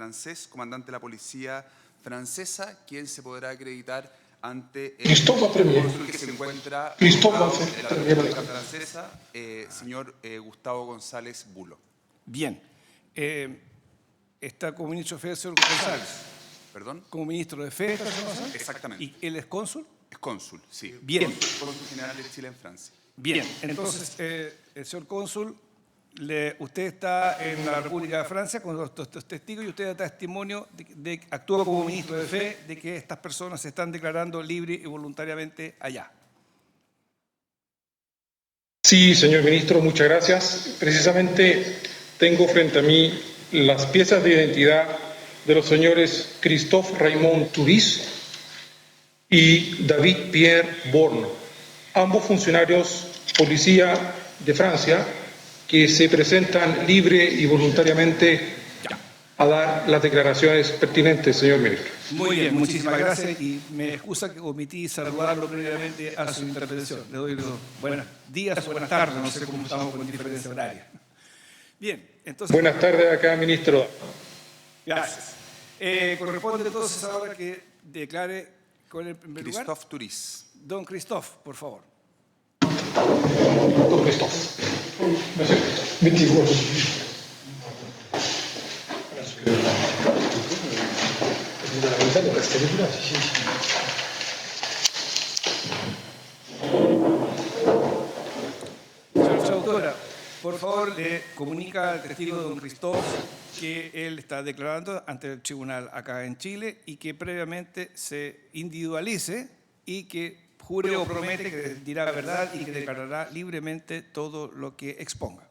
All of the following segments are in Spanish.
francés, comandante de la policía francesa, quien se podrá acreditar ante el cónsul que se encuentra en la República Francesa, señor Gustavo González Bulo. Bien. ¿Está como ministro de Defensa, señor González? ¿Perdón? ¿Como ministro de Defensa, señor González? Exactamente. ¿Y él es cónsul? Es cónsul, sí. Bien. Cónsul general de Chile en Francia. Bien. Entonces, el señor cónsul, usted está en la República de Francia con estos testigos y usted da testimonio actúa como ministro de fe de que estas personas se están declarando libre y voluntariamente allá. Sí, señor ministro, muchas gracias. Precisamente tengo frente a mí las piezas de identidad de los señores Christophe Raymond Touris y David Pierre Borne, ambos funcionarios policía de Francia que se presentan libre y voluntariamente a dar las declaraciones pertinentes, señor ministro. Muy bien, muchísimas gracias y me excusa que omití saludarlo previamente a su intervención. Le doy los buenos días, buenas tardes, no sé cómo estamos con diferencia horaria. Bien, entonces... Buenas tardes acá, ministro. Gracias. Corresponde entonces ahora que declare con el primer lugar. Christophe Touris. Don Christophe, por favor. Don Christophe. Señora traductora, por favor, le comunica al testigo don Christophe que él está declarando ante el tribunal acá en Chile y que previamente se individualice y que jure o promete que dirá la verdad y que declarará libremente todo lo que exponga.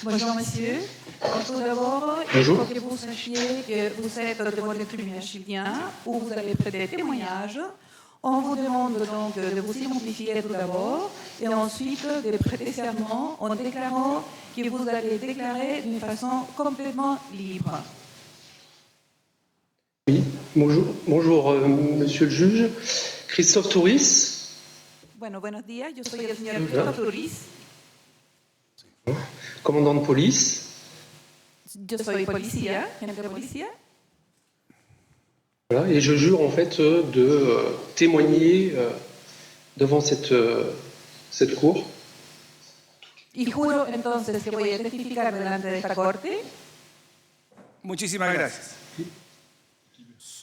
Bonjour monsieur. Tout d'abord, il faut que vous sachiez que vous êtes devant le tribunal chilien où vous allez prêter témoignage. On vous demande donc de vous identifier tout d'abord et ensuite de prêter serment en déclarant que vous allez déclarer d'une façon complètement libre. Oui, bonjour monsieur le juge. Christophe Touris. Bueno, buenos días. Yo soy el señor Christophe Touris. Commandant de police. Yo soy policía, agente de policía. Voilà, et je jure en fait de témoigner devant cette cour. Y juro entonces que voy a testificar delante de esta corte. Muchísimas gracias.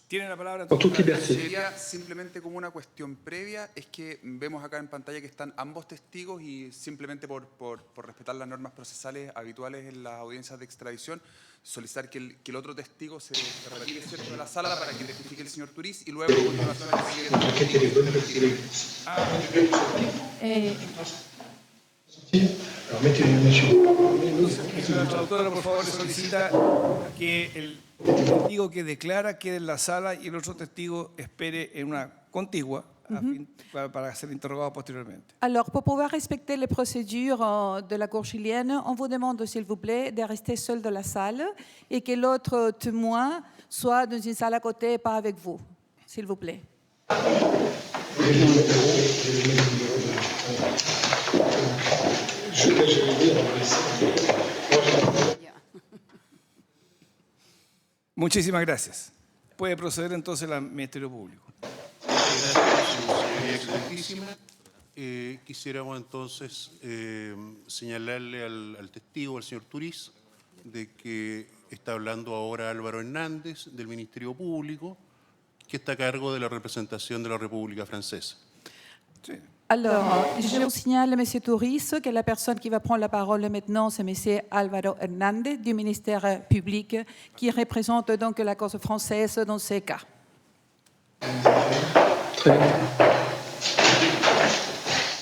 Tiene la palabra. En toute liberté. Sería simplemente como una cuestión previa, es que vemos acá en pantalla que están ambos testigos y simplemente por respetar las normas procesales habituales en las audiencias de extradición, solicitar que el otro testigo se retire de la sala para que testifique el señor Touris y luego a continuación La traductora, por favor, le solicita que el testigo que declara quede en la sala y el otro testigo espere en una contigua para ser interrogado posteriormente. Alors, pour pouvoir respecter les procédures de la Cour chilienne, on vous demande, s'il vous plaît, de rester seul dans la salle et que l'autre témoin soit dans une salle à côté, pas avec vous, s'il vous plaît. Muchísimas gracias. Puede proceder entonces al Ministerio Público. Señoría excelentísima, quisiéramos entonces señalarle al testigo, al señor Touris, de que está hablando ahora Álvaro Hernández del Ministerio Público, que está a cargo de la representación de la República Francesa. Sí. Alors, je vous signale, M. Touris, que la personne qui va prendre la parole maintenant, c'est M. Álvaro Hernández du ministère public, qui représente donc la cause française dans ces cas. Très bien.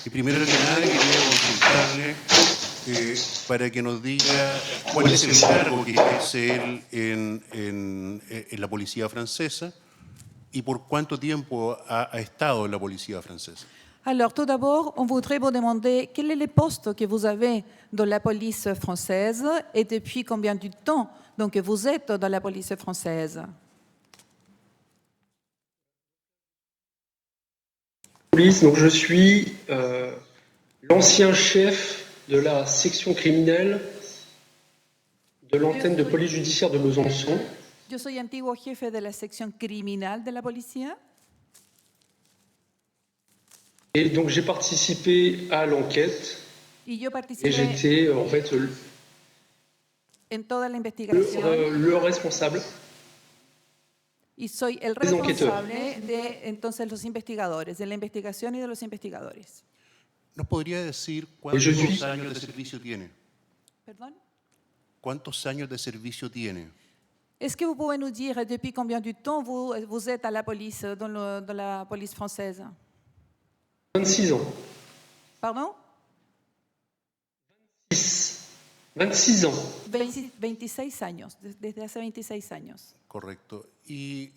Y primero que nada quería consultarle para que nos diga cuál es el cargo que ejerce él en la policía francesa y por cuánto tiempo ha estado en la policía francesa. Alors, tout d'abord, on voudrait vous demander quel est le poste que vous avez dans la police française et depuis combien de temps donc, vous êtes dans la police française. Donc je suis l'ancien chef de la section criminelle de l'antenne de police judiciaire de Besançon. Yo soy antiguo jefe de la sección criminal de la policía Et donc j'ai participé à l'enquête y yo et participé j'étais en fait en toda la investigación le responsable y soy el des enquêteurs. responsable de entonces los investigadores, de la investigación y de los investigadores. ¿Nos podría decir je cuántos suis- años de servicio tiene? Pardon? ¿Cuántos años de servicio tiene? Est-ce que vous pouvez nous dire depuis combien de temps vous êtes à la police, dans la police française? 26 ans. Pardon? 26 ans. 26 años, desde hace 26 años. Correcto. ¿Y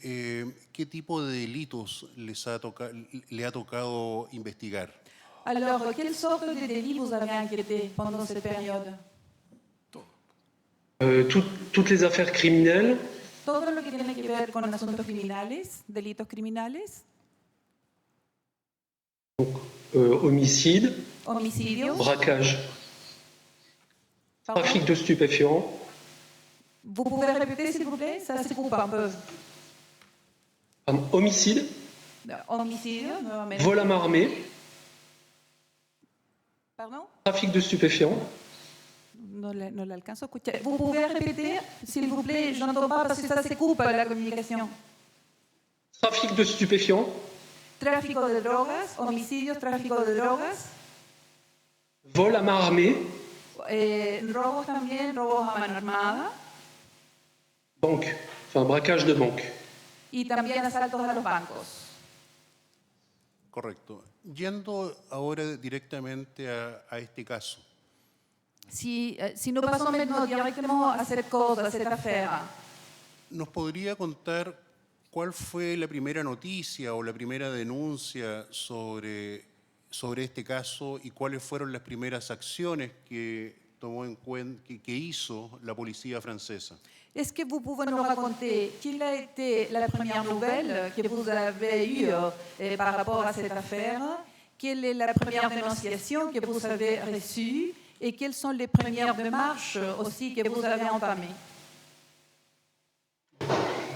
qué tipo de delitos le ha tocado investigar? Alors, quelle sorte de délit vous avez enquêté pendant cette période? Toutes les affaires criminelles, Todo lo que tiene que ver con asuntos criminales, delitos criminales, homicide, homicidios, braquage, pardon? trafic de stupéfiants, Vous pouvez répéter s'il vous plaît? Ça se coupe un peu. homicide, Homicidio, nuevamente. vol à main armée, Pardon? trafic de stupéfiants, No le alcanzo a escuchar. Vous pouvez répéter s'il vous plaît? Je n'entends pas parce que ça se coupe la communication. trafic de stupéfiants, Tráfico de drogas, homicidios, tráfico de drogas, vol à main armée, robos también, robos a mano armada banque, enfin braquage de banque. y también asaltos a los bancos. Correcto. Yendo ahora directamente a este caso. Si nous passons maintenant directement à cette cause, à cette affaire, ¿Nos podría contar cuál fue la primera noticia o la primera denuncia sobre este caso y cuáles fueron las primeras acciones que tomó en cuenta, que hizo la policía francesa? est-ce que vous pouvez nous raconter quelle a été la première nouvelle que vous avez eue par rapport à cette affaire? Quelle est la première dénonciation que vous avez reçue? Et quelles sont les premières démarches aussi que vous avez entamées?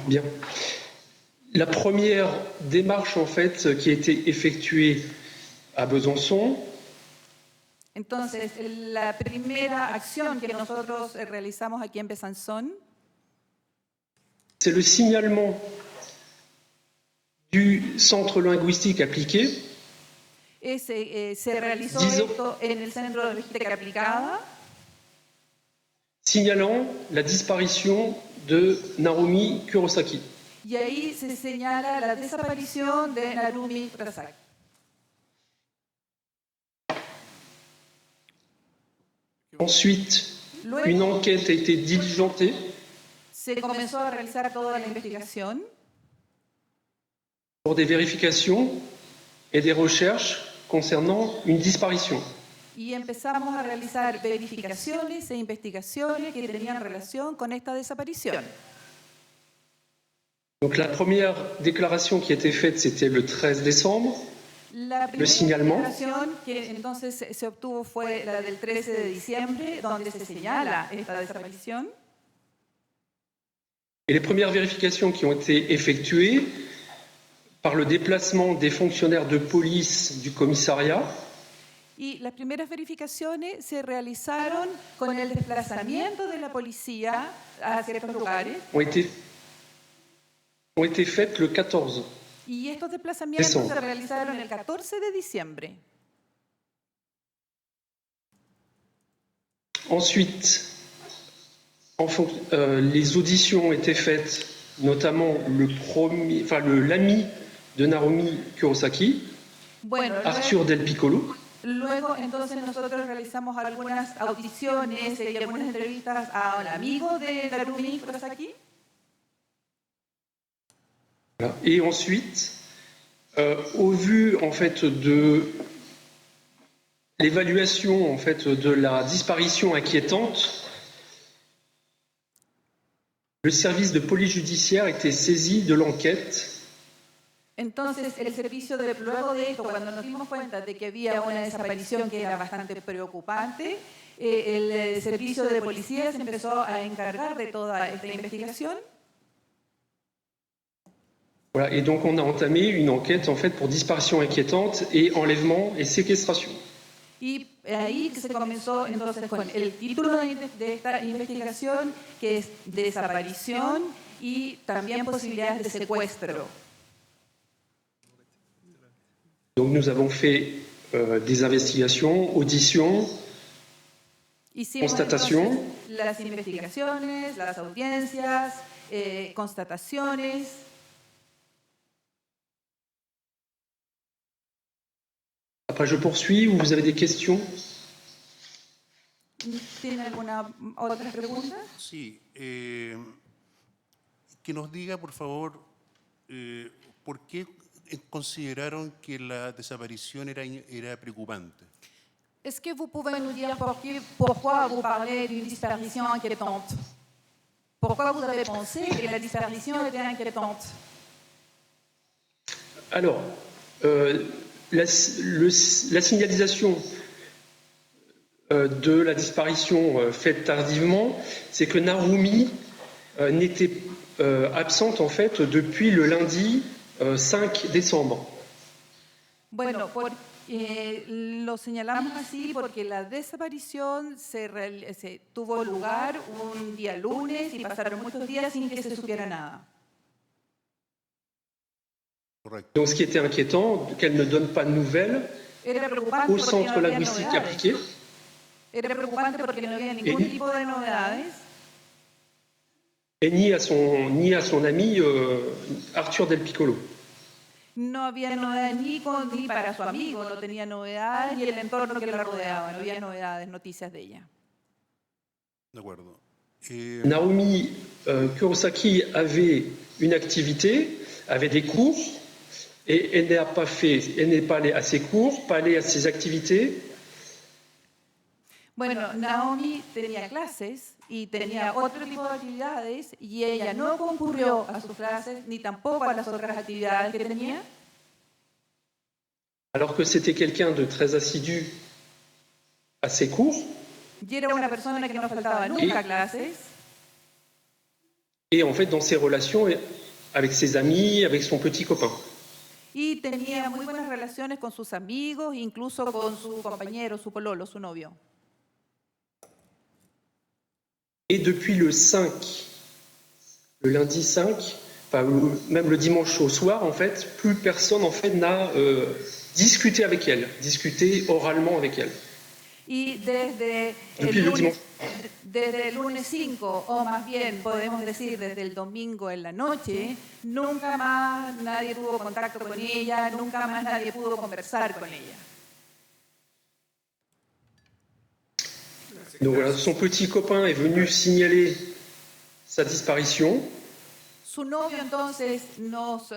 Bien. La première démarche en fait qui a été effectuée à Besançon, Entonces, la primera acción que nosotros realizamos aquí en Besançon c'est le signalement du centre linguistique appliqué se realizó Disons- esto en el Centro de Logística Aplicada, signalant la disparition de Narumi Kurosaki. y ahí se señala la desaparición de Narumi Kurosaki. Ensuite, une Luego enquête a été diligentée se comenzó a realizar toda la investigación pour des vérifications et des recherches concernant une disparition. y empezamos a realizar verificaciones e investigaciones que tenían relación con esta desaparición. Donc la première déclaration qui a été faite, c'était le 13 décembre. La primera signalement. declaración que entonces se obtuvo fue la del 13 de diciembre, donde se señala esta desaparición. Et les premières vérifications qui ont été effectuées par le déplacement des fonctionnaires de police du commissariat Y las primeras verificaciones se realizaron con el desplazamiento de la policía a ciertos lugares. ont été faites le 14. Y estos desplazamientos Eso. se realizaron el 14 de diciembre. Ensuite, les auditions ont été faites, notamment l'ami de Narumi Kurosaki, Bueno, Arthur Del Piccolo, luego entonces nosotros realizamos algunas audiciones y algunas entrevistas al amigo de Narumi Kurosaki. Voilà. Et ensuite, au vu en fait de l'évaluation en fait de la disparition inquiétante, le service de police judiciaire était saisi de l'enquête. Entonces, el servicio luego de esto, cuando nos dimos cuenta de que había una desaparición que era bastante preocupante, el servicio de policía se empezó a encargar de toda esta investigación. Voilà, et donc on a entamé une enquête en fait pour disparition inquiétante et enlèvement et séquestration. Y ahí que se comenzó entonces con el título de esta investigación, que es desaparición y también posibilidades de secuestro. Donc nous avons fait des investigations, auditions, Hicimos constatación. entonces las investigaciones, las audiencias, constataciones. Après je poursuis ou vous avez des questions? ¿Tiene alguna otra pregunta? Sí, que nos diga, por favor, por qué consideraron que la desaparición era preocupante. Est-ce que vous pouvez nous dire pourquoi vous parlez d'une disparition inquiétante? Pourquoi vous avez pensé que la disparition était inquiétante? Alors, la signalisation de la disparition faite tardivement, c'est que Narumi n'était absente en fait depuis le lundi 5 décembre. Bueno, lo señalamos así porque la desaparición se tuvo lugar un día lunes y pasaron muchos días sin que se supiera nada. Correcto. Donc ce qui était inquiétant, qu'elle ne donne pas de nouvelles Era preocupante au porque centre no había linguistique novedades. appliqué Era preocupante porque no había ningún tipo de novedades. et ni à son ami Arthur Del Piccolo. No había novedades ni para su amigo, no tenía novedades, y el entorno que la rodeaba, no había novedades, noticias de ella. De acuerdo. Narumi Kurosaki avait une activité, avait des cours, et elle n'est pas allée à ses cours, pas allée à ses activités. Bueno, Naomi tenía clases y tenía otro tipo de actividades y ella no concurrió a sus clases ni tampoco a las otras actividades que tenía. Alors que c'était quelqu'un de très assidu à ses cours Y era una persona que no faltaba nunca a clases et en fait dans ses relations avec ses amis, avec son petit copain. y tenía muy buenas relaciones con sus amigos, incluso con su compañero, su pololo, su novio. Et depuis le 5, le lundi 5, même le dimanche au soir, en fait, plus personne en fait n'a discuté avec elle, discuté oralement avec elle. Y desde Depuis le dimanche. desde el lunes 5, o más bien podemos decir desde el domingo en la noche, nunca más nadie tuvo contacto con ella, nunca más nadie pudo conversar con ella. Donc voilà, son petit copain est venu signaler sa disparition. Su novio entonces nos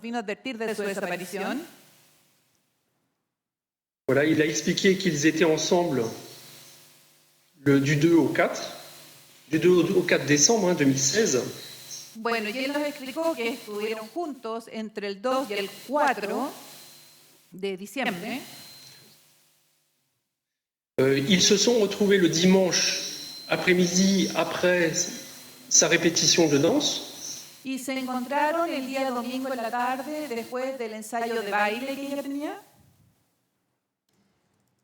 vino a advertir de su desaparición. Voilà, il a expliqué qu'ils étaient ensemble du 2 au 4, du 2 au 4 décembre 2016. Bueno, y él nos explicó que estuvieron juntos entre el 2 y el 4 de diciembre. Ils se sont retrouvés le dimanche après-midi après sa répétition de danse. Y se encontraron el día domingo en la tarde después del ensayo de baile que ella tenía.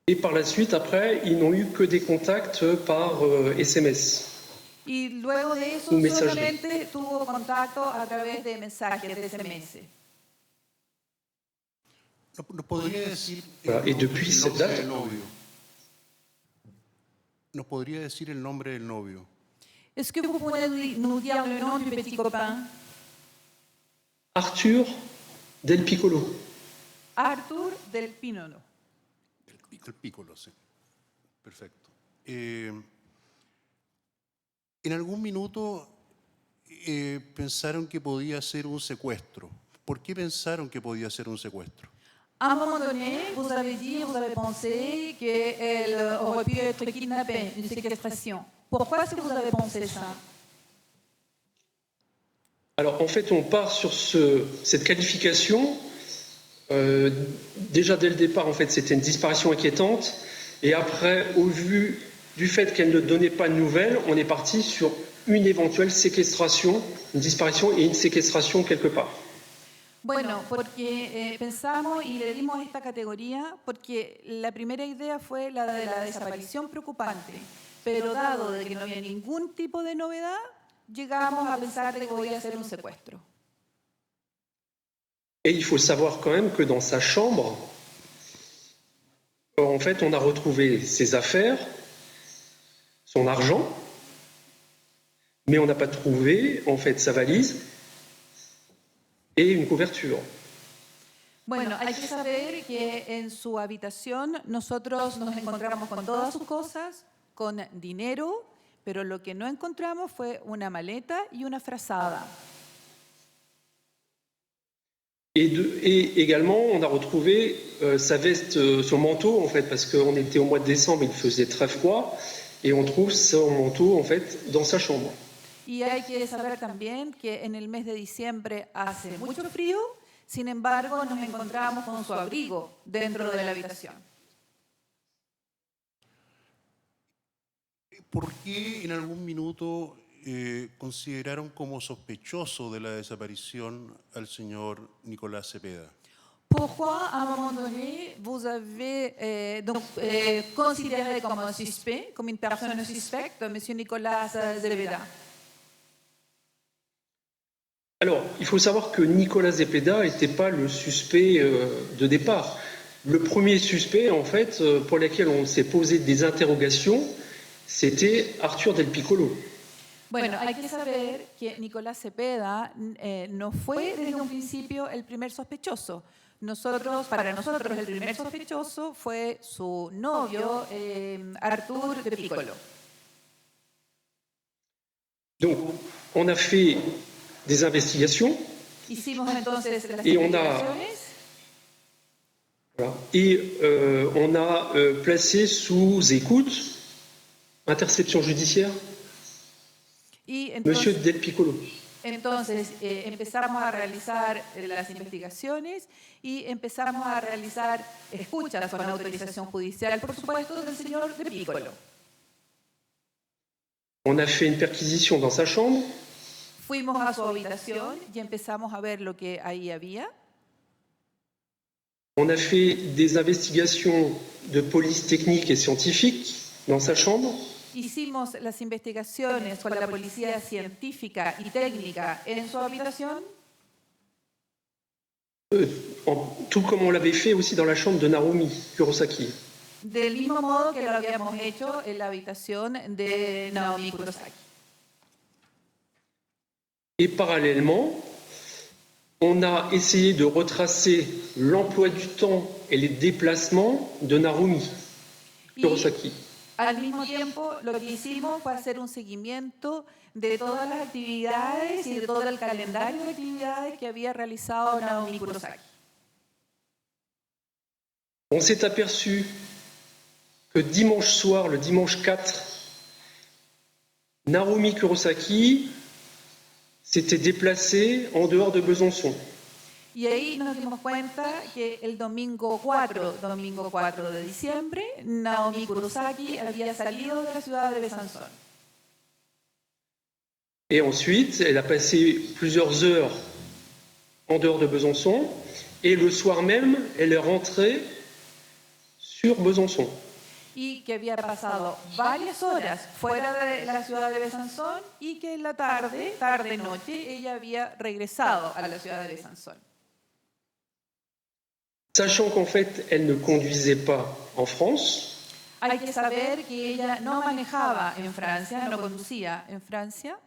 Et par la suite, après, ils n'ont eu que des contacts par SMS. Y luego de eso Un mensaje. solamente tuvo contacto a través de mensajes, de SMS. ¿Nos podría decir Voilà, et depuis el cette nombre date, del novio? ¿Nos podría decir el nombre del novio? Est-ce que vous pouvez nous dire le nom du petit copain? Arthur Del Piccolo. Arthur Del Piccolo. El Piccolo, sí. Perfecto. En algún minuto pensaron que podía ser un secuestro. ¿Por qué pensaron que podía ser un secuestro? À un moment donné, vous avez dit, vous avez pensé qu'elle aurait pu être kidnappée, une séquestration. Pourquoi est-ce que vous avez pensé ça? Alors en fait, on part sur cette qualification. Déjà dès le départ, en fait, c'était une disparition inquiétante. Et après, au vu du fait qu'elle ne donnait pas de nouvelles, on est parti sur une éventuelle séquestration, une disparition et une séquestration quelque part. Bueno, porque pensamos y le dimos esta categoría porque la primera idea fue la de la desaparición preocupante, pero dado de que no había ningún tipo de novedad, llegamos a pensar de que podía ser un secuestro. Et il faut savoir quand même que dans sa chambre, en fait, on a retrouvé ses affaires, son argent, mais on n'a pas trouvé, en fait, sa valise et une couverture. Bueno, hay que saber que en su habitación nosotros nos encontramos con todas sus cosas, con dinero, pero lo que no encontramos fue una maleta y una frazada. Et également, on a retrouvé sa veste, son manteau, en fait, parce qu'on était au mois de décembre, il faisait très froid, et on trouve son manteau, en fait, dans sa chambre. Y hay que saber también que en el mes de diciembre hace mucho frío, sin embargo nos encontramos con su abrigo dentro de la habitación. ¿Por qué en algún minuto consideraron como sospechoso de la desaparición al señor Nicolás Cepeda? Pourquoi, à un moment donné, vous avez considéré comme un suspect, comme une personne suspecte, M. Nicolas Zepeda? Alors, il faut savoir que Nicolas Zepeda n'était pas le suspect de départ. Le premier suspect, en fait, pour lequel on s'est posé des interrogations, c'était Arthur Del Piccolo. Bueno, hay que saber que Nicolás Cepeda no fue desde un principio el primer sospechoso. Para nosotros, el primer sospechoso fue su novio, Arthur Del Piccolo. Donc, on a fait des investigations. Hicimos entonces las Et on a- investigaciones Voilà. Et on a placé sous écoute, interception judiciaire, y Monsieur entonces, Del Piccolo. empezamos a realizar las investigaciones y empezamos a realizar escuchas con autorización judicial, por supuesto, del señor Del Piccolo. On a fait une perquisition dans sa chambre. Fuimos a su habitación y empezamos a ver lo que ahí había. On a fait des investigations de police technique et scientifique dans sa chambre. Hicimos las investigaciones con la policía científica y técnica en su habitación, Tout comme on l'avait fait aussi dans la chambre de Narumi Kurosaki. del mismo modo que lo habíamos hecho en la habitación de Naomi Kurosaki. Et parallèlement, on a essayé de retracer l'emploi du temps et les déplacements de Narumi Kurosaki. Al mismo tiempo, lo que hicimos fue hacer un seguimiento de todas las actividades y de todo el calendario de actividades que había realizado Naomi Kurosaki. On s'est aperçu que dimanche soir, le dimanche 4, Narumi Kurosaki s'était déplacée en dehors de Besançon. Y ahí nos dimos cuenta que el domingo 4 de diciembre, Naomi Kurosaki había salido de la ciudad de Besançon. Et ensuite, elle a passé plusieurs heures en dehors de Besançon. Et le soir même, elle est rentrée sur Besançon. Y que había pasado varias horas fuera de la ciudad de Besançon y que en la tarde-noche, ella había regresado a la ciudad de Besançon. Sachant qu'en fait, elle ne conduisait pas en France, Hay que saber que ella no manejaba en Francia, no conducía en Francia.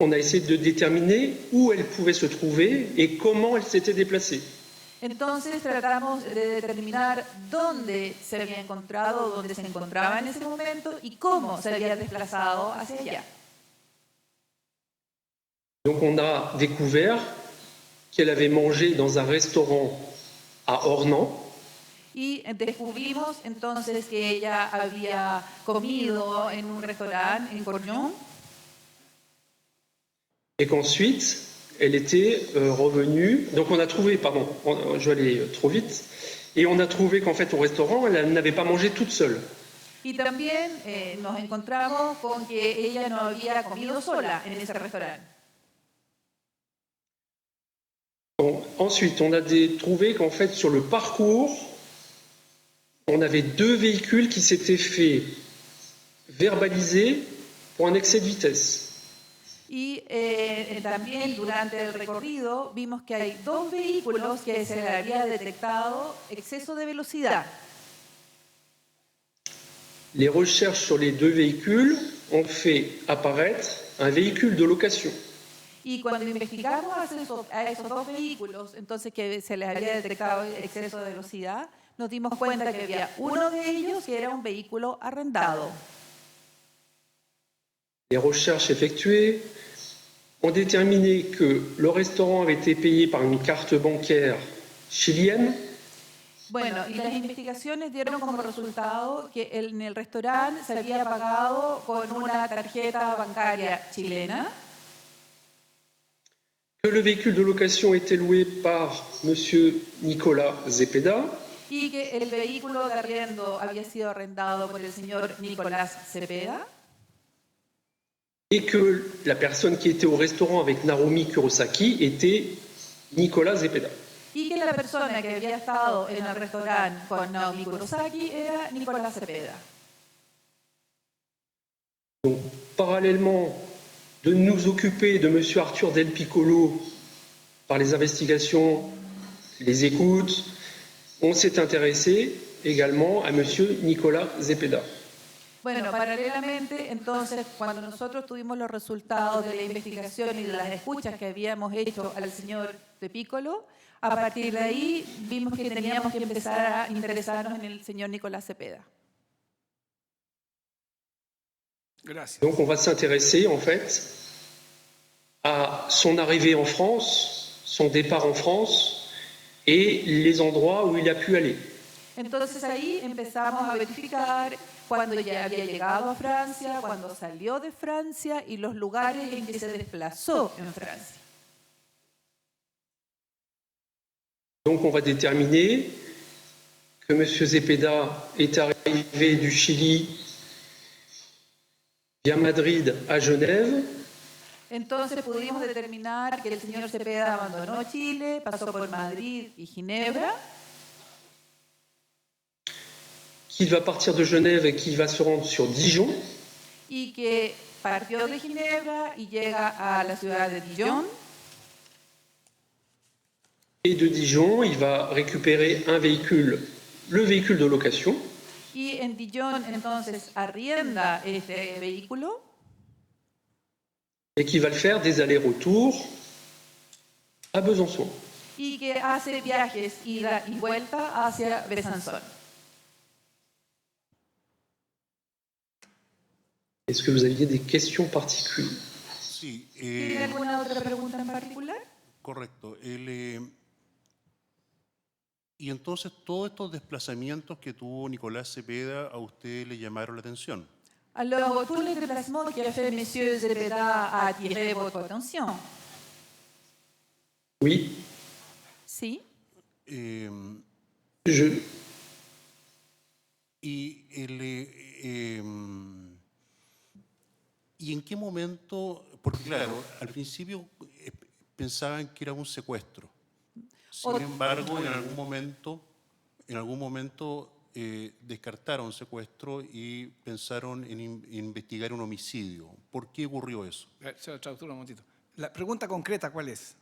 on a essayé de déterminer où elle pouvait se trouver et comment elle s'était déplacée. Entonces tratamos de determinar dónde se había encontrado, dónde se encontraba en ese momento y cómo se había desplazado hacia allá. Donc on a découvert qu'elle avait mangé dans un restaurant à Ornans. Y descubrimos entonces que ella había comido en un restaurante en Corñón Et qu'ensuite, elle était revenue. Donc on a trouvé, pardon, je vais aller trop vite. Et on a trouvé qu'en fait au restaurant, elle n'avait pas mangé toute seule. Y también nos encontramos con que ella no había comido sola en ese restaurante. Bon, ensuite, on a trouvé qu'en fait, sur le parcours, on avait 2 véhicules qui s'étaient fait verbaliser pour un excès de vitesse. Y también durante el recorrido vimos que hay 2 vehículos que se le había detectado exceso de velocidad. Les recherches sur les 2 véhicules ont fait apparaître un véhicule de location. Y cuando investigamos a esos 2 vehículos, entonces que se les había detectado exceso de velocidad, nos dimos cuenta que había uno de ellos que era un vehículo arrendado. Les recherches effectuées ont déterminé que le restaurant avait été payé par une carte bancaire chilienne. Bueno, y las investigaciones dieron como resultado que en el restaurante se había pagado con una tarjeta bancaria chilena, Que le véhicule de location était loué par Monsieur Nicolas Zepeda. y que el vehículo de arriendo había sido arrendado por el señor Nicolás Cepeda, Et que la personne qui était au restaurant avec Narumi Kurosaki était Nicolas Zepeda. y que la persona que había estado en el restaurante con Naomi Kurosaki era Nicolás Cepeda. Donc, parallèlement de nous occuper de M. Arthur Del Piccolo par les investigations, les écoutes, on s'est intéressé également à M. Nicolas Zepeda. Bueno, paralelamente, entonces, cuando nosotros tuvimos los resultados de la investigación y de las escuchas que habíamos hecho al señor de Piccolo, a partir de ahí vimos que teníamos que empezar a interesarnos en el señor Nicolás Cepeda. Gracias. Donc on va s'intéresser en fait à son arrivée en France, son départ en France et les endroits où il a pu aller. Entonces ahí empezamos a verificar cuando ya había llegado a Francia, cuando salió de Francia y los lugares en que se desplazó en Francia. Donc on va déterminer que M. Zepeda est arrivé du Chili via Madrid à Genève, Entonces pudimos determinar que el señor Cepeda abandonó Chile, pasó por Madrid y Ginebra, qu'il va partir de Genève et qu'il va se rendre sur Dijon, y que partió de Ginebra y llega a la ciudad de Dijon, et de Dijon, il va récupérer un véhicule, le véhicule de location, y en Dijon entonces arrienda este vehículo et qui va le faire des allers-retours à Besançon. y que hace viajes ida y vuelta hacia Besanzón. Est-ce que vous aviez des questions particulières? Sí, ¿Tiene alguna otra pregunta en particular? correcto. Y entonces todos estos desplazamientos que tuvo Nicolás Cepeda a usted le llamaron la atención. Alors, tous les déplacements qu'a fait M. Zepeda a attiré votre attention. Oui, Sí. je, ¿Y en qué momento? Porque claro, al principio pensaban que era un secuestro. Sin embargo, en algún momento descartaron secuestro y pensaron en investigar un homicidio. ¿Por qué ocurrió eso? Señor traductor, un momentito. La pregunta concreta, ¿cuál es?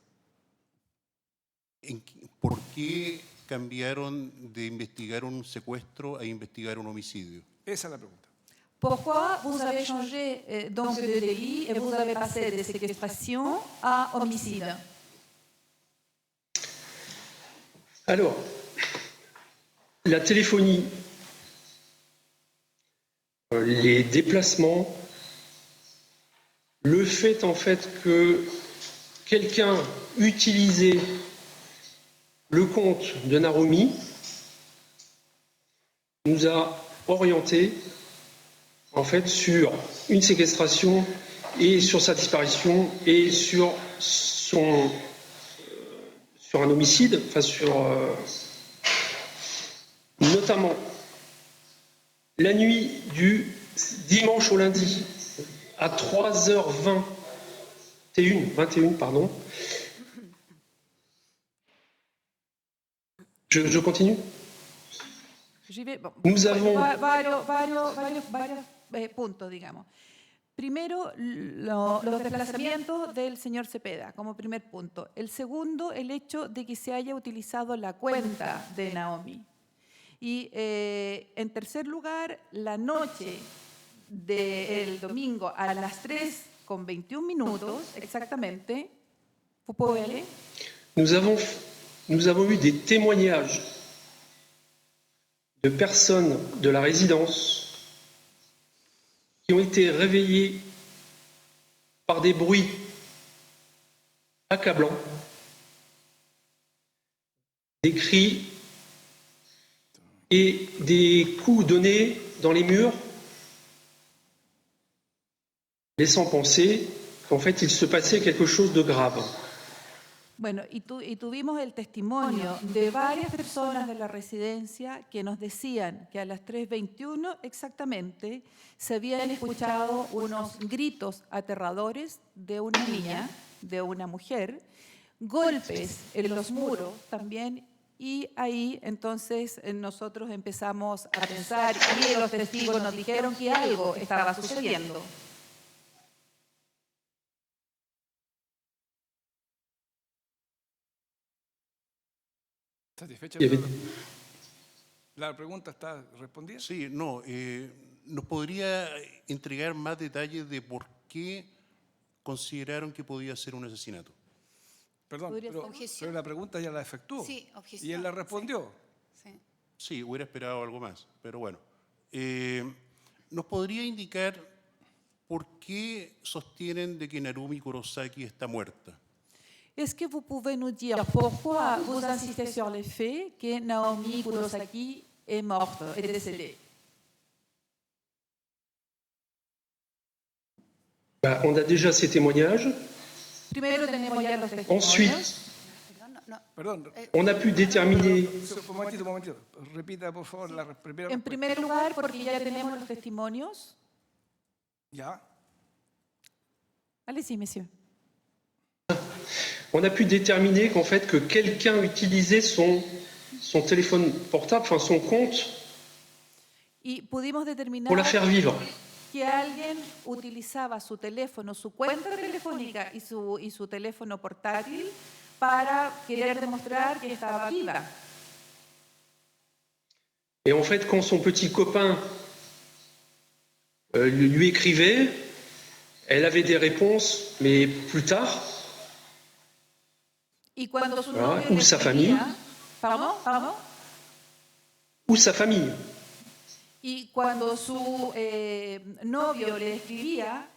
¿Por qué cambiaron de investigar un secuestro a investigar un homicidio? Esa es la pregunta. Pourquoi vous avez changé donc de délit et vous avez passé de séquestration à homicide? alors, la téléphonie, les déplacements, le fait en fait que quelqu'un utilisait le compte de Narumi nous a orientés en fait sur une séquestration et sur sa disparition et sur un homicide, enfin sur notamment la nuit du dimanche au lundi, à 3h20, 21, pardon. Je continue. J'y vais. Bon, Nous avons- varios puntos, digamos. Primero, los desplazamientos del señor Cepeda, como primer punto. El segundo, el hecho de que se haya utilizado la cuenta de Naomi. Y en tercer lugar, la noche del domingo a las 3:21 exactamente, ¿puedo leer? Nous avons eu des témoignages de personnes de la résidence qui ont été réveillées par des bruits accablants, des cris et des coups donnés dans les murs, laissant penser qu'en fait il se passait quelque chose de grave. Bueno, y tuvimos el testimonio de varias personas de la residencia que nos decían que a las 3:21 exactamente se habían escuchado unos gritos aterradores de una niña, de una mujer, golpes en los muros también, y ahí entonces nosotros empezamos a pensar y los testigos nos dijeron que algo estaba sucediendo. ¿Satisfecha? Il y avait- ¿La pregunta está respondida? Sí, no. ¿Nos podría entregar más detalles de por qué consideraron que podía ser un asesinato? Perdón, ¿Podría pero, ser? Objeción. pero la pregunta ya la efectuó. Sí, objeción, Y él la sí. respondió. Sí. Sí, hubiera esperado algo más, pero bueno. ¿Nos podría indicar por qué sostienen de que Narumi Kurosaki está muerta? Est-ce que vous pouvez nous dire pourquoi vous insistez sur le fait que Naomi Kurosaki est morte, est décédée? On a déjà ces témoignages. Primero tenemos ya los testimonios. Ensuite, Perdón, no. Perdón, on a pu déterminer un momentito. Repita, por favor, la primera En respuesta. primer lugar, porque ya tenemos los testimonios. Ya. Allez-y, monsieur. on a pu déterminer qu'en fait que quelqu'un utilisait son téléphone portable, enfin son compte, Y pudimos determinar pour la faire vivre. que alguien utilizaba su teléfono, su cuenta telefónica y su teléfono portátil para querer demostrar que estaba viva. Et en fait, quand son petit copain lui écrivait, elle avait des réponses, mais plus tard. Y cuando su Ah, novio le ou sa escribía, ¿Perdón? Ou sa famille. Y cuando su novio le escribía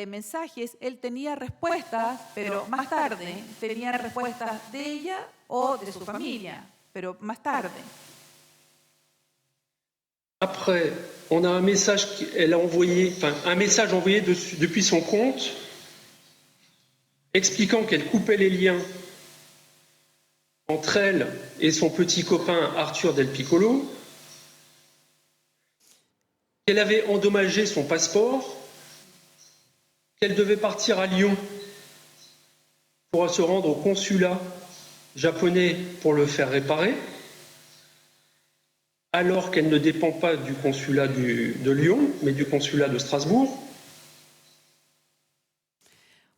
mensajes, él tenía respuestas, pero más tarde tenía respuestas de ella o de su familia, pero más tarde. Après, on a un message qu'elle a envoyé, enfin un message envoyé depuis son compte, expliquant qu'elle coupait les liens entre elle et son petit copain Arthur Del Piccolo, qu'elle avait endommagé son passeport, qu'elle devait partir à Lyon pour se rendre au consulat japonais pour le faire réparer, alors qu'elle ne dépend pas du consulat de Lyon, mais du consulat de Strasbourg.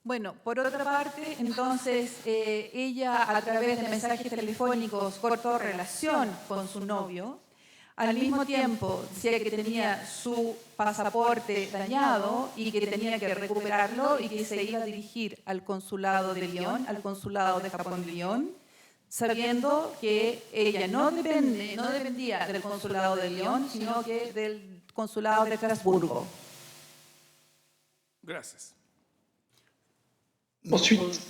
Bueno, por otra parte, entonces ella a través de mensajes telefónicos cortó relación con su novio. Al mismo tiempo decía que tenía su pasaporte dañado y que tenía que recuperarlo y que se iba a dirigir al consulado de Lyon, al consulado de Japón de Lyon, sabiendo que ella no dependía del consulado de Lyon, sino que del consulado de Estrasburgo. Gracias. Ensuite,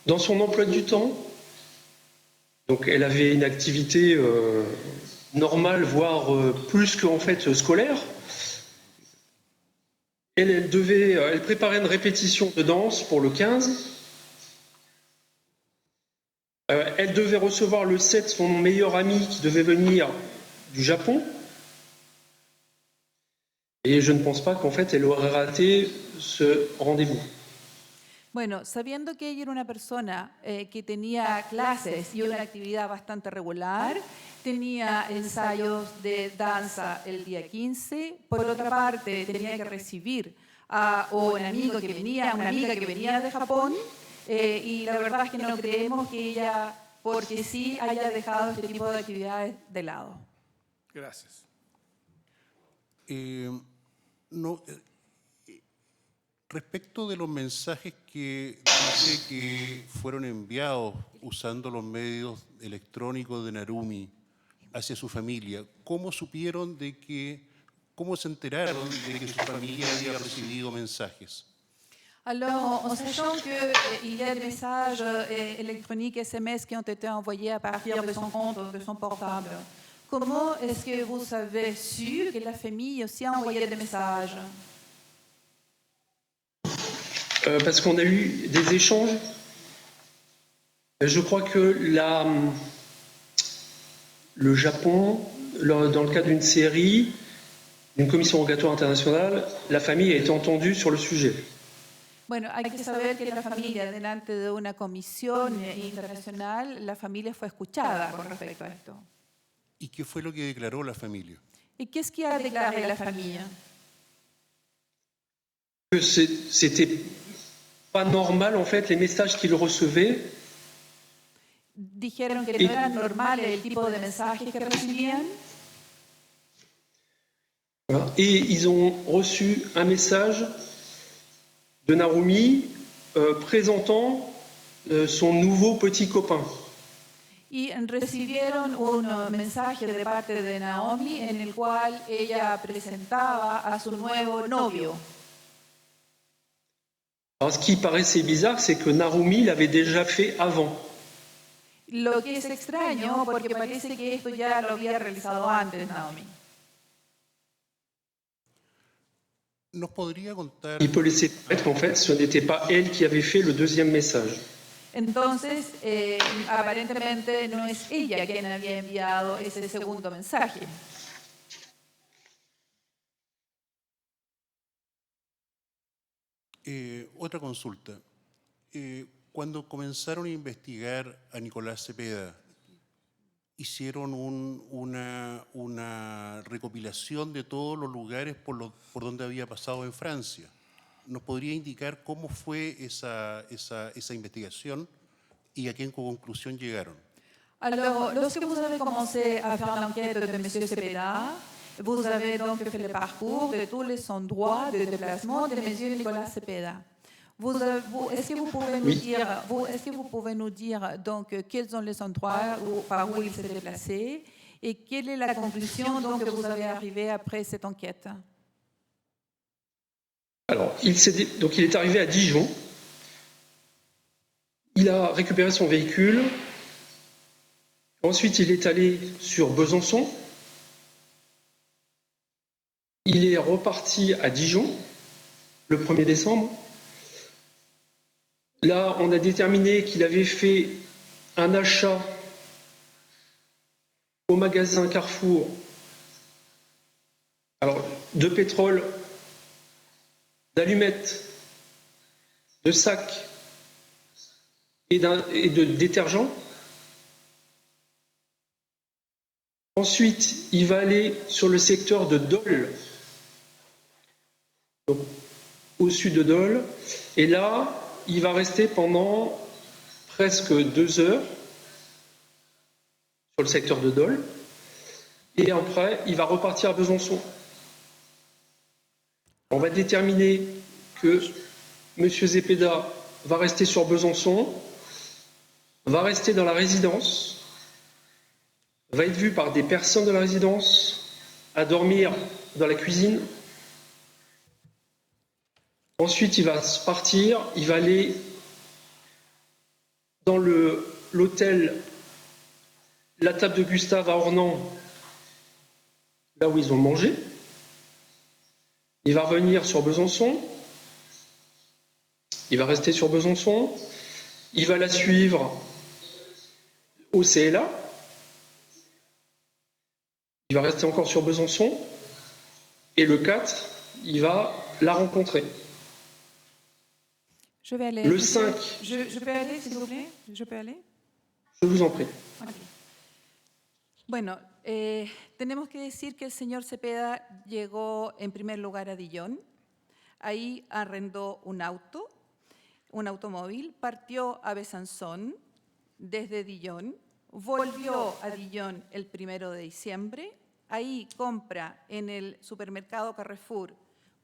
dans son emploi du temps, donc elle avait une activité normale, voire plus qu'en fait scolaire. Elle préparait une répétition de danse pour le 15. Elle devait recevoir le 7 son meilleur ami qui devait venir du Japon. Et je ne pense pas qu'en fait elle aurait raté ce rendez-vous. Bueno, sabiendo que ella era una persona que tenía clases y una actividad bastante regular, tenía ensayos de danza el día 15, por otra parte tenía que recibir a una amiga que venía de Japón, y la verdad es que no creemos que ella, porque sí, haya dejado este tipo de actividades de lado. Gracias. Respecto de los mensajes que dice que fueron enviados usando los medios electrónicos de Narumi hacia su familia, ¿cómo supieron cómo se enteraron de que su familia había recibido mensajes? Alors, en sachant qu'il y a des messages électroniques SMS qui ont été envoyés à partir de son compte, de son portable, comment est-ce que vous avez su que la famille aussi a envoyé des messages? Parce qu'on a eu des échanges. Je crois que le Japon, dans le cadre d'une série, d'une commission rogatoire internationale, la famille a été entendue sur le sujet. Bueno, hay que saber que la familia, delante de una comisión internacional, la familia fue escuchada con respecto a esto. ¿Y qué fue lo que declaró la familia? ¿Y qué es que ha declarado la familia? Que c'était pas normal, en fait, les messages qu'ils recevaient. Dijeron que no era normal el tipo de mensajes que recibían. Et ils ont reçu un message de Narumi présentant son nouveau petit copain. Y recibieron un mensaje de parte de Naomi en el cual ella presentaba a su nuevo novio. Alors, ce qui paraissait bizarre, c'est que Narumi l'avait déjà fait avant. Lo que es extraño, porque parece que esto ya lo había realizado antes Naomi. ¿Nos podría contar? Il peut laisser paraître qu'en fait, ce n'était pas elle qui avait fait le deuxième message. Entonces, aparentemente no es ella quien había enviado ese segundo mensaje. Otra consulta. Cuando comenzaron a investigar a Nicolás Cepeda, hicieron una recopilación de todos los lugares por donde había pasado en Francia. ¿Nos podría indicar cómo fue esa investigación y a qué conclusión llegaron? Alors, lorsque vous avez commencé à faire l'enquête de M. Cepeda, vous avez donc fait le parcours de tous les endroits de déplacement de M. Nicolas Cepeda. Est-ce que vous pouvez nous dire donc quels sont les endroits par où il s'est déplacé et quelle est la conclusion donc, que vous avez arrivée après cette enquête? Alors, il est arrivé à Dijon. Il a récupéré son véhicule. Ensuite, il est allé sur Besançon. Il est reparti à Dijon le 1er décembre. Là, on a déterminé qu'il avait fait un achat au magasin Carrefour, alors, de pétrole, d'allumettes, de sacs et de détergents. Ensuite, il va aller sur le secteur de Dole, donc, au sud de Dole, et là, il va rester pendant presque 2 heures sur le secteur de Dole, et après, il va repartir à Besançon. On va déterminer que M. Cepeda va rester sur Besançon, va rester dans la résidence, va être vu par des personnes de la résidence, à dormir dans la cuisine. Ensuite, il va partir, il va aller dans l'hôtel La Table de Gustave à Ornans, là où ils ont mangé. Il va revenir sur Besançon. Il va rester sur Besançon. Il va la suivre au CLA. Il va rester encore sur Besançon. et le 4, il va la rencontrer. Je vais aller. Le 5. Je peux aller, s'il vous plaît? Je peux aller? Je vous en prie. Ok. Bueno, tenemos que decir que el señor Cepeda llegó en primer lugar a Dijon. Ahí arrendó un automóvil, partió a Besançon desde Dijon, volvió a Dijon el 1 de diciembre. Ahí compra en el supermercado Carrefour,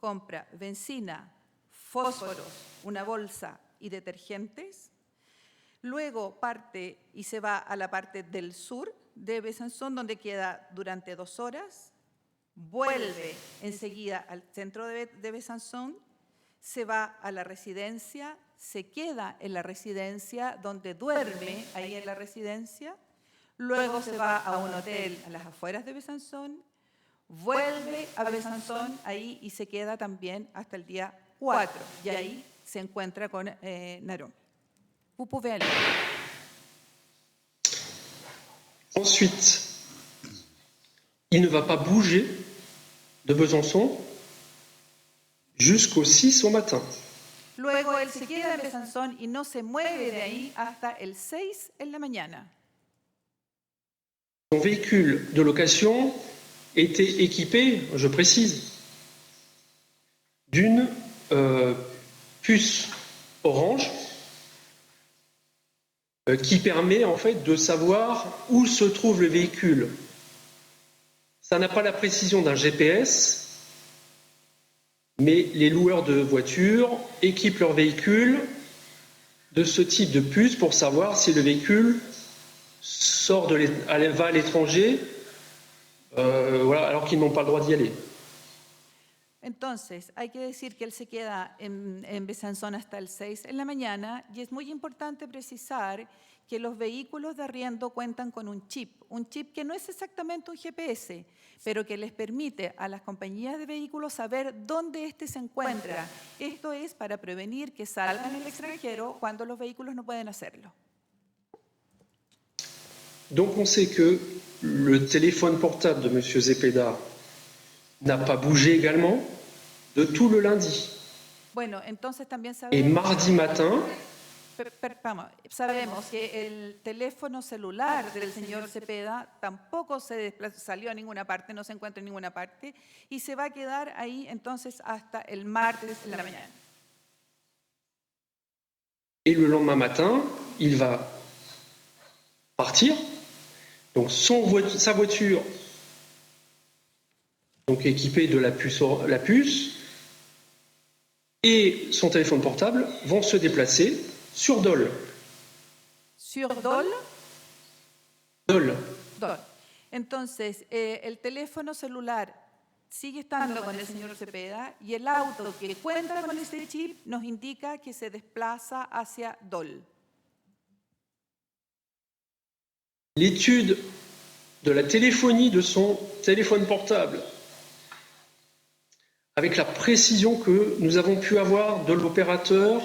compra benzina, fósforos, una bolsa y detergentes. Luego parte y se va a la parte del sur de Besançon, donde queda durante 2 horas. Vuelve enseguida al centro de Besançon, se va a la residencia, se queda en la residencia, donde duerme ahí en la residencia. Luego se va a un hotel a las afueras de Besançon, vuelve a Besançon ahí y se queda también hasta el día 4. Y ahí se encuentra con Narón. Vous pouvez aller. Ensuite, il ne va pas bouger de Besançon jusqu'au 6 au matin. Luego él se queda en Besançon y no se mueve de ahí hasta el 6 en la mañana. Son véhicule de location était équipé, je précise, d'une puce orange qui permet en fait de savoir où se trouve le véhicule. Ça n'a pas la précision d'un GPS, mais les loueurs de voitures équipent leur véhicule de ce type de puce pour savoir si le véhicule va à l'étranger, voilà, alors qu'ils n'ont pas le droit d'y aller. Entonces, hay que decir que él se queda en Besançon hasta el 6 en la mañana y es muy importante precisar que los vehículos de arriendo cuentan con un chip que no es exactamente un GPS, pero que les permite a las compañías de vehículos saber dónde éste se encuentra. Esto es para prevenir que salgan al extranjero cuando los vehículos no pueden hacerlo. Donc on sait que le téléphone portable de M. Zepeda n'a pas bougé également de tout le lundi. Bueno, entonces también Et sabemos, mardi matin, sabemos que el teléfono celular del señor Cepeda tampoco salió a ninguna parte, no se encuentra en ninguna parte y se va a quedar ahí entonces hasta el martes en la mañana. et le lendemain matin, il va partir. Donc sa voiture, donc équipée de la puce, et son téléphone portable vont se déplacer sur Dole. Sur Dole. Dole. Dole. Entonces, el teléfono celular sigue estando con el señor Cepeda y el auto que cuenta con este chip nos indica que se desplaza hacia Dole. L'étude de la téléphonie de son téléphone portable, avec la précision que nous avons pu avoir de l'opérateur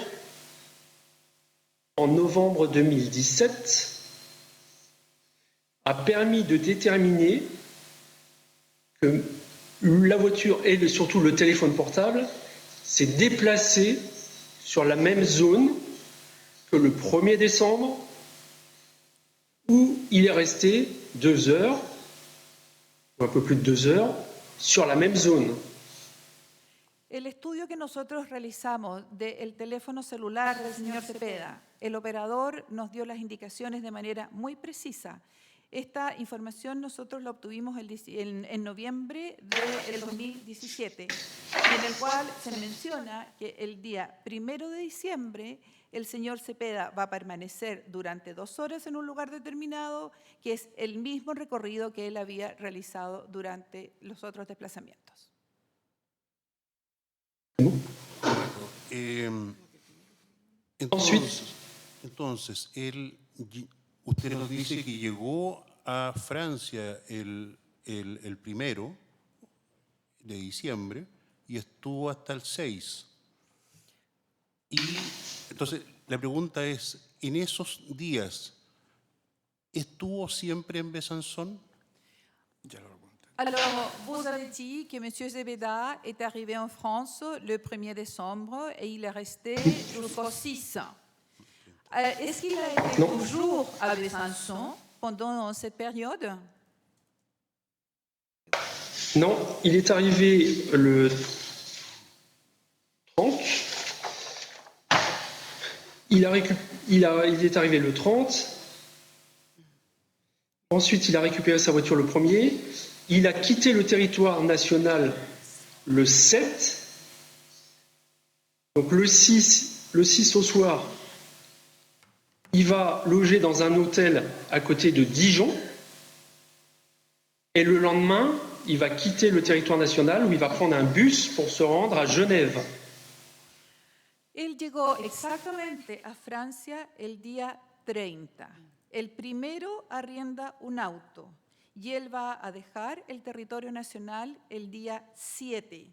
en novembre 2017, a permis de déterminer que la voiture et surtout le téléphone portable s'est déplacé sur la même zone que le 1er décembre, où il est resté 2 heures, ou un peu plus de 2 heures, sur la même zone. El estudio que nosotros realizamos del teléfono celular del señor Cepeda, el operador nos dio las indicaciones de manera muy precisa. Esta información nosotros la obtuvimos en noviembre del 2017, en el cual se menciona que el día 1 de diciembre el señor Cepeda va a permanecer durante 2 horas en un lugar determinado, que es el mismo recorrido que él había realizado durante los otros desplazamientos. Entonces, usted nos dice que llegó a Francia el 1 de diciembre y estuvo hasta el 6. Y entonces la pregunta es, ¿en esos días estuvo siempre en Besançon? Ya lo pregunté. Alors, vous avez dit que M. Zebeda est arrivé en France le 1er décembre et il est resté jusqu'au 6. Est-ce qu'il a été Non. toujours à Besançon pendant cette période? Non, il est arrivé le 30. Il est arrivé le 30. Ensuite, il a récupéré sa voiture le 1er. Il a quitté le territoire national le 7. Donc le 6 au soir, il va loger dans un hôtel à côté de Dijon. Et le lendemain, il va quitter le territoire national où il va prendre un bus pour se rendre à Genève. Él llegó exactamente a Francia el día 30. El primero arrienda un auto y él va a dejar el territorio nacional el día 7.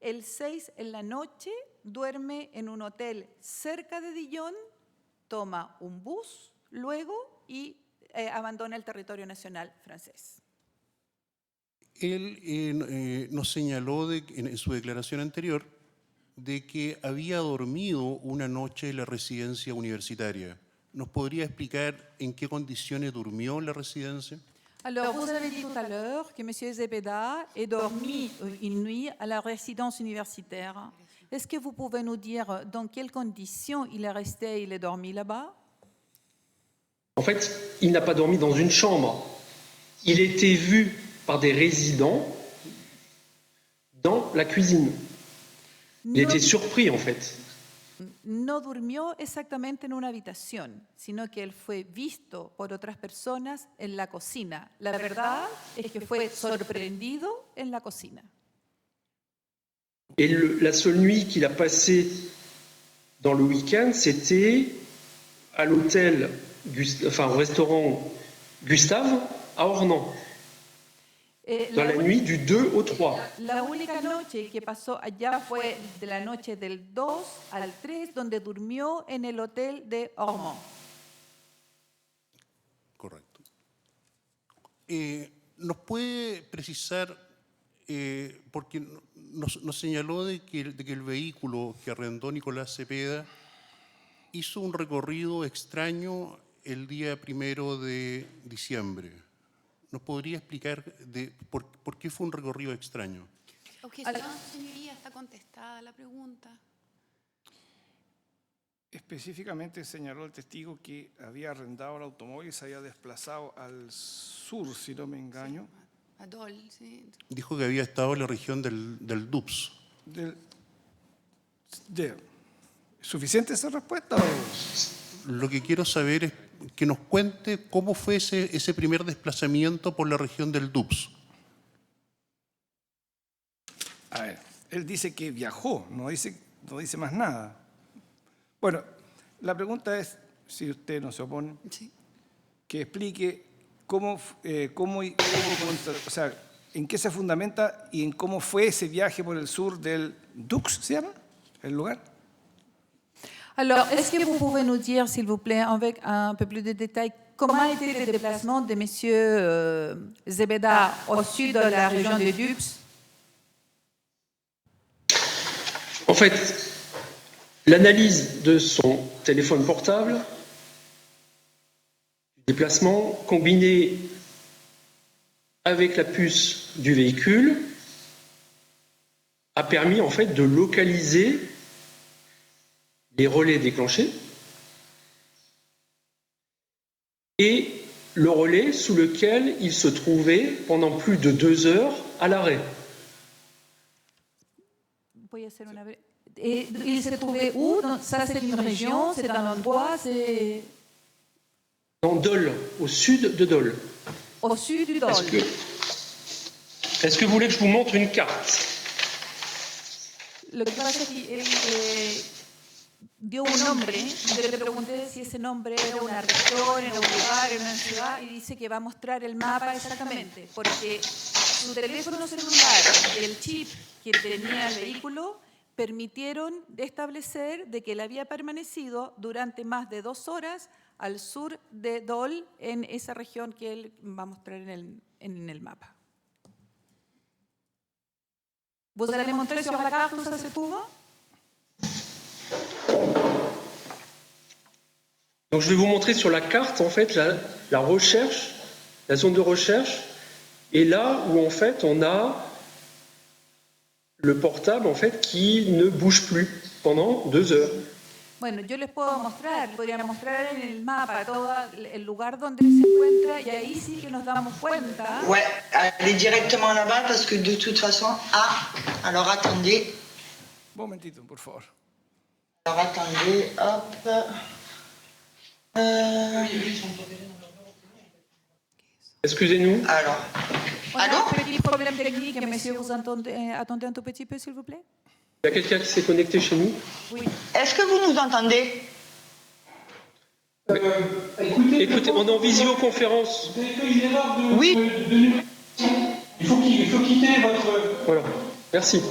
El 6 en la noche duerme en un hotel cerca de Dijon, toma un bus luego y abandona el territorio nacional francés. Él nos señaló en su declaración anterior de que había dormido una noche en la residencia universitaria. ¿Nos podría explicar en qué condiciones durmió en la residencia? Alors, vous avez dit tout à l'heure que M. Zebeda est dormi une nuit à la résidence universitaire. Est-ce que vous pouvez nous dire dans quelles conditions il est resté et il est dormi là-bas? En fait, il n'a pas dormi dans une chambre. Il était vu par des résidents dans la cuisine. Il était surpris, en fait. No durmió exactamente en una habitación, sino que él fue visto por otras personas en la cocina. La verdad es que fue sorprendido en la cocina. Et la seule nuit qu'il a passée dans le week-end, c'était à l'hôtel, au restaurant Gustave à Ornans, dans la nuit du 2 au 3. La única noche que pasó allá fue de la noche del 2 al 3, donde durmió en el hotel de Ormont. Correcto. ¿Nos puede precisar, porque nos señaló de que el vehículo que arrendó Nicolás Zebeda hizo un recorrido extraño el día 1 de diciembre? ¿Nos podría explicar por qué fue un recorrido extraño? Objeción, señoría, está contestada la pregunta. Específicamente señaló el testigo que había arrendado el automóvil y se había desplazado al sur, si no me engaño. A Dol, sí. Dijo que había estado en la región del Doubs. ¿Suficiente esa respuesta? Lo que quiero saber es que nos cuente cómo fue ese primer desplazamiento por la región del Doubs. A ver, él dice que viajó, no dice más nada. Bueno, la pregunta es, si usted no se opone, Sí. que explique o sea, en qué se fundamenta y en cómo fue ese viaje por el sur del Doubs, ¿se llama el lugar? Alors, est-ce que vous pouvez nous dire, s'il vous plaît, avec un peu plus de détails, comment a été le déplacement de M. Zebeda au sud de la région de Doubs? En fait, l'analyse de son téléphone portable, du déplacement, combiné avec la puce du véhicule, a permis en fait de localiser les relais déclenchés et le relais sous lequel il se trouvait pendant plus de 2 heures à l'arrêt. Voy a hacer una breve. Il se trouvait où? Ça, c'est une région, c'est un endroit, c'est Dans Dole, au sud de Dole. au sud du Dol. Est-ce que vous voulez que je vous montre une carte? Lo que pasa es que él dio un nombre, yo le pregunté si ese nombre era una región, era un lugar, era una ciudad, y dice que va a mostrar el mapa exactamente, porque su teléfono celular y el chip que tenía el vehículo permitieron establecer de que él había permanecido durante más de 2 horas al sur de Dol, en esa región que él va a mostrar en el mapa. Vous allez montrer sur la carte où ça se trouve? Donc je vais vous montrer sur la carte en fait la recherche, la zone de recherche, et là où en fait on a le portable en fait qui ne bouge plus pendant 2 heures. Bueno, yo les puedo mostrar, podría mostrar en el mapa todo el lugar donde se encuentra y ahí sí que nos damos cuenta. Ouais, allez directement là-bas parce que de toute façon... Ah, alors attendez. Un momentito, por favor. Alors attendez, hop. Excusez-nous. Alors, Voilà, allô? petit problème technique, monsieur, vous attendez un tout petit peu, s'il vous plaît? Il y a quelqu'un qui s'est connecté chez nous. Oui. Est-ce que vous nous entendez? Écoutez, on est en visioconférence. Vous avez fait une erreur de Oui. numéro. Il faut quitter votre... Voilà, merci.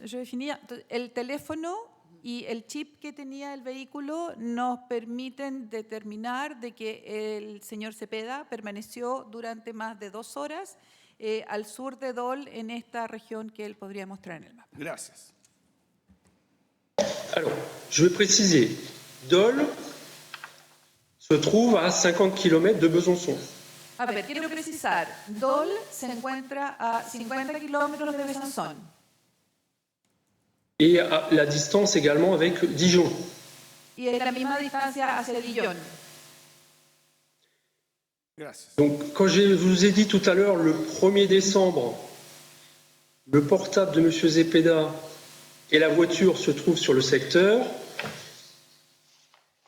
Je vais finir. El teléfono y el chip que tenía el vehículo nos permiten determinar de que el señor Cepeda permaneció durante más de 2 horas al sur de Dole, en esta región que él podría mostrar en el mapa. Gracias. Alors, je vais préciser. Dole se trouve à 50 km de Besançon. A ver, quiero precisar. Dole se encuentra a 50 kilómetros de Besançon. Et à la distance également avec Dijon. Y es la misma distancia hacia Dijon. Gracias. Donc, quand je vous ai dit tout à l'heure, le 1er décembre, le portable de M. Zepeda et la voiture se trouvent sur le secteur.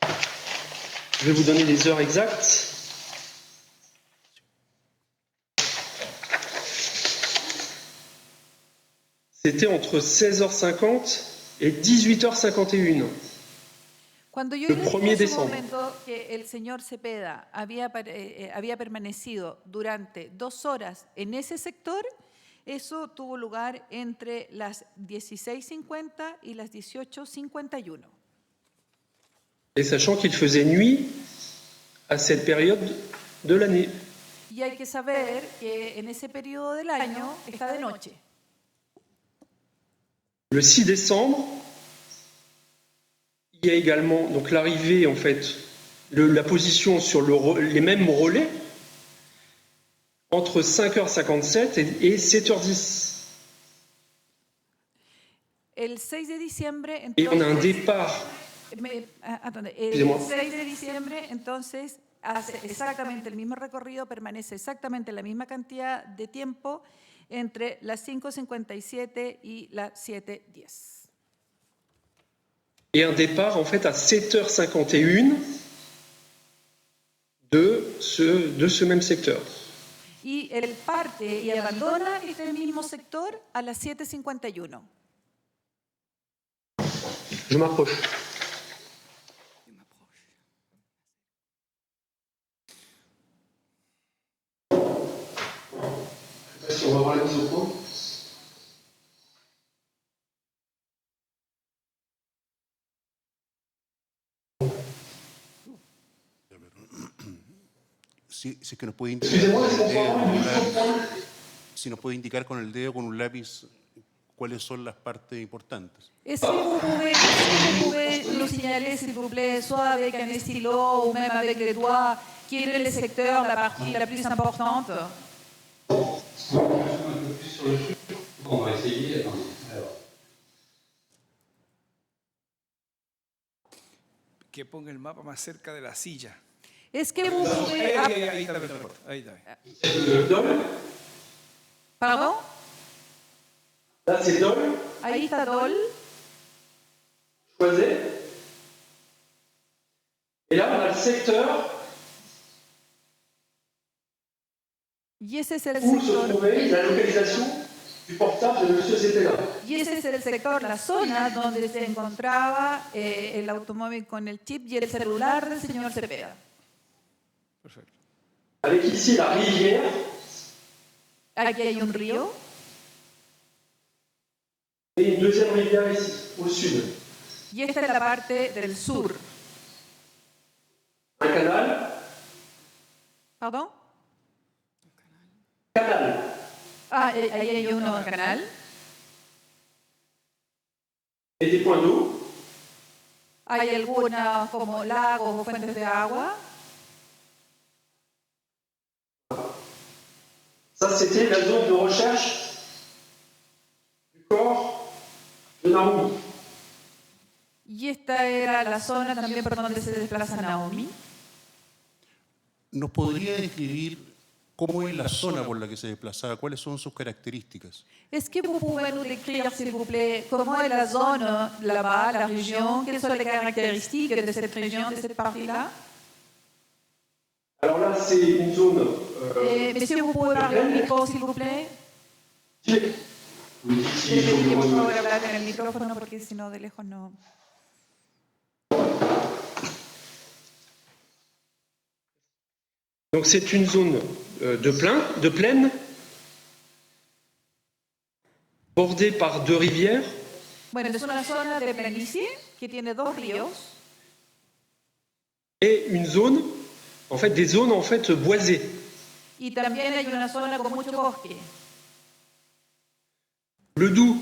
Je vais vous donner les heures exactes. C'était entre 16h50 et 18h51. Cuando yo El le dije 1er en su diciembre. momento que el señor Cepeda había permanecido durante 2 horas en ese sector, eso tuvo lugar entre las 16:50 y las 18:51. Et sachant qu'il faisait nuit à cette période de l'année. Y hay que saber que en ese periodo del año está de noche. Le 6 décembre, il y a également donc l'arrivée, en fait, la position sur les mêmes relais entre 5h57 et 7h10. El 6 de diciembre, Et on a un entonces, départ. el Excusez-moi. 6 de diciembre, entonces, hace exactamente el mismo recorrido, permanece exactamente la misma cantidad de tiempo entre las 5:57 y las 7:10. Et un départ, en fait, à 7h51 de ce même secteur. Y él parte y abandona este mismo sector a las 7:51. Je m'approche. Si on va voir la mise au point. Si es que nos puede indicar con el dedo, si nos puede indicar con el dedo, con un lápiz, cuáles son las partes importantes. Est-ce que vous pouvez nous signaler, s'il vous plaît, soit avec un stylo ou même avec les doigts, quel est le secteur, la partie la plus importante? On va essayer. Alors. Que ponga el mapa más cerca de la silla. Est-ce que vous pouvez... Ahí está perfecto. Ahí está. Dole. Pardon? Là, c'est Dole. Ahí está Dole. Choiset. Et là, on a le secteur Y ese es el où se sector. trouvait la localisation du portable de M. Zepeda. Y ese es el sector, la zona donde se encontraba el automóvil con el chip y el celular del señor Cepeda. Perfecto. Avec ici la rivière. Aquí hay un río Et une deuxième rivière ici, au sud. y esta es la parte del sur. Un canal. ¿Pardon? Canal. Ah, ahí hay uno canal. Et des points d'eau. Hay algunas como lagos o fuentes de agua. Ça, c'était la zone de recherche du corps de Naomi. Y esta era la zona también por donde se desplaza Naomi. ¿Nos podría describir cómo es la zona por la que se desplazaba? ¿Cuáles son sus características? Est-ce que vous pouvez nous décrire, s'il vous plaît, comment est la zone là-bas, la région? Quelles sont les caractéristiques de cette région, de cette partie-là? Alors là, c'est une zone. Monsieur, vous pouvez parler au micro, s'il vous plaît? Oui, Le pedí que por favor hablar en el micrófono porque si no de lejos no. Donc c'est une zone de plaine, bordée par deux rivières. Bueno, es una zona de planicie que tiene dos ríos Et une zone, en fait, des zones en fait boisées. y también hay una zona con mucho bosque. Le Doubs,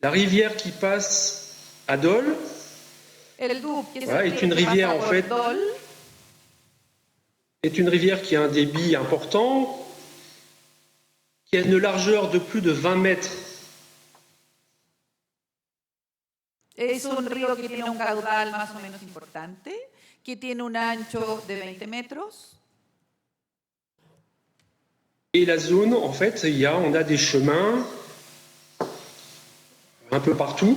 la rivière qui passe à Dole, El Doubs, que es Voilà, el est río une que pasa rivière, en por fait. Dol, est une rivière qui a un débit important, qui a une largeur de plus de 20 mètres. es un río que tiene un caudal más o menos importante, que tiene un ancho de 20 metros. Et la zone, en fait, on a des chemins un peu partout,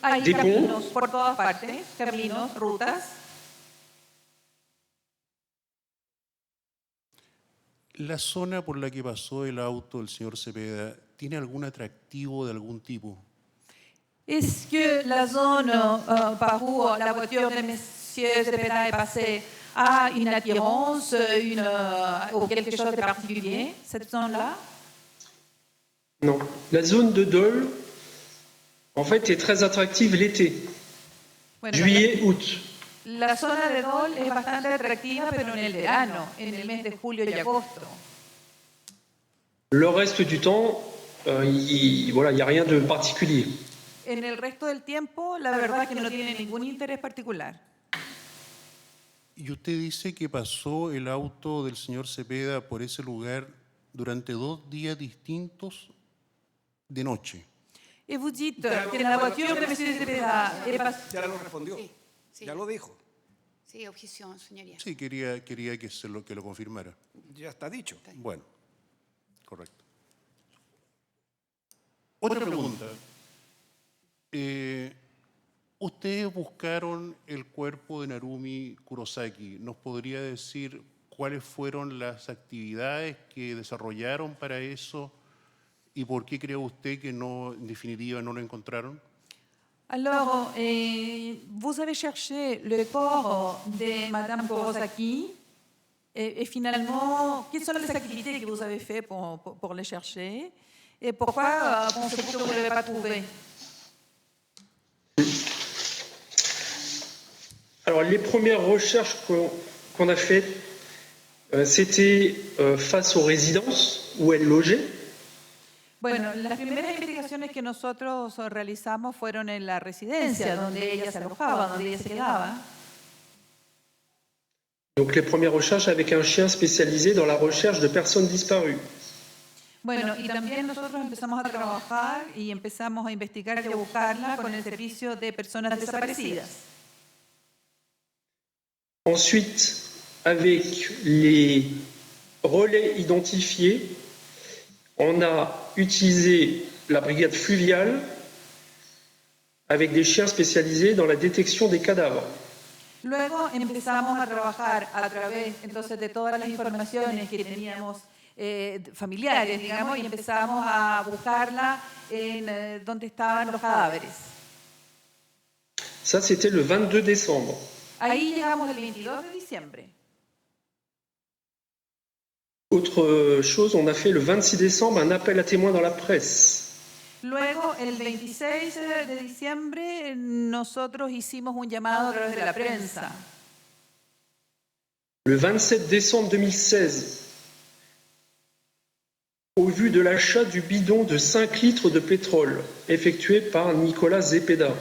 Hay des ponts, caminos por todas partes, caminos, rutas. ¿La zona por la que pasó el auto del señor Cepeda tiene algún atractivo de algún tipo? Est-ce que la zone par où la voiture de Monsieur Zepeda est passée a une attirance ou quelque chose de particulier, cette zone-là? Non. La zone de Dole, en fait, est très attractive l'été, Bueno, juillet, août. la zona de Dol es bastante atractiva, pero en el verano, en el mes de julio y agosto. Le reste du temps, il n'y a rien de particulier. En el resto del tiempo, la verdad que no tiene ningún interés particular. Y usted dice que pasó el auto del señor Cepeda por ese lugar durante 2 días distintos de noche. Et vous dites que la voiture de Monsieur Zepeda est passée... Ya lo respondió, Sí, sí. ya lo dijo, Sí, objeción, señoría. Sí, quería que lo confirmara. ya está dicho. Bueno, correcto. Otra pregunta. Ustedes buscaron el cuerpo de Narumi Kurosaki. ¿Nos podría decir cuáles fueron las actividades que desarrollaron para eso y por qué cree usted que no, en definitiva no lo encontraron? Alors, vous avez cherché le corps de Madame Kurosaki et finalement, quelles sont les activités que vous avez faites pour le chercher et pourquoi pensez-vous que vous ne l'avez pas trouvé? Alors, les premières recherches qu'on a faites, c'était face aux résidences où elle logeait. Bueno, las primeras investigaciones que nosotros realizamos fueron en la residencia donde ella se alojaba, donde ella se quedaba. Donc, les premières recherches avec un chien spécialisé dans la recherche de personnes disparues. Bueno, y también nosotros empezamos a trabajar y empezamos a investigar y a buscarla con el servicio de personas desaparecidas. Ensuite, avec les relais identifiés, on a utilisé la brigade fluviale avec des chiens spécialisés dans la détection des cadavres. Luego empezamos a trabajar a través entonces de todas las informaciones que teníamos familiares, digamos, y empezamos a buscarla en donde estaban los cadáveres. Ça, c'était le 22 décembre. Ahí llegamos el 22 de diciembre. Autre chose, on a fait le 26 décembre un appel à témoins dans la presse. Luego, el 26 de diciembre, nosotros hicimos un llamado a través de la prensa. Le 27 décembre 2016, au vu de l'achat du bidon de 5 litres de pétrole effectué par Nicolas Zepeda.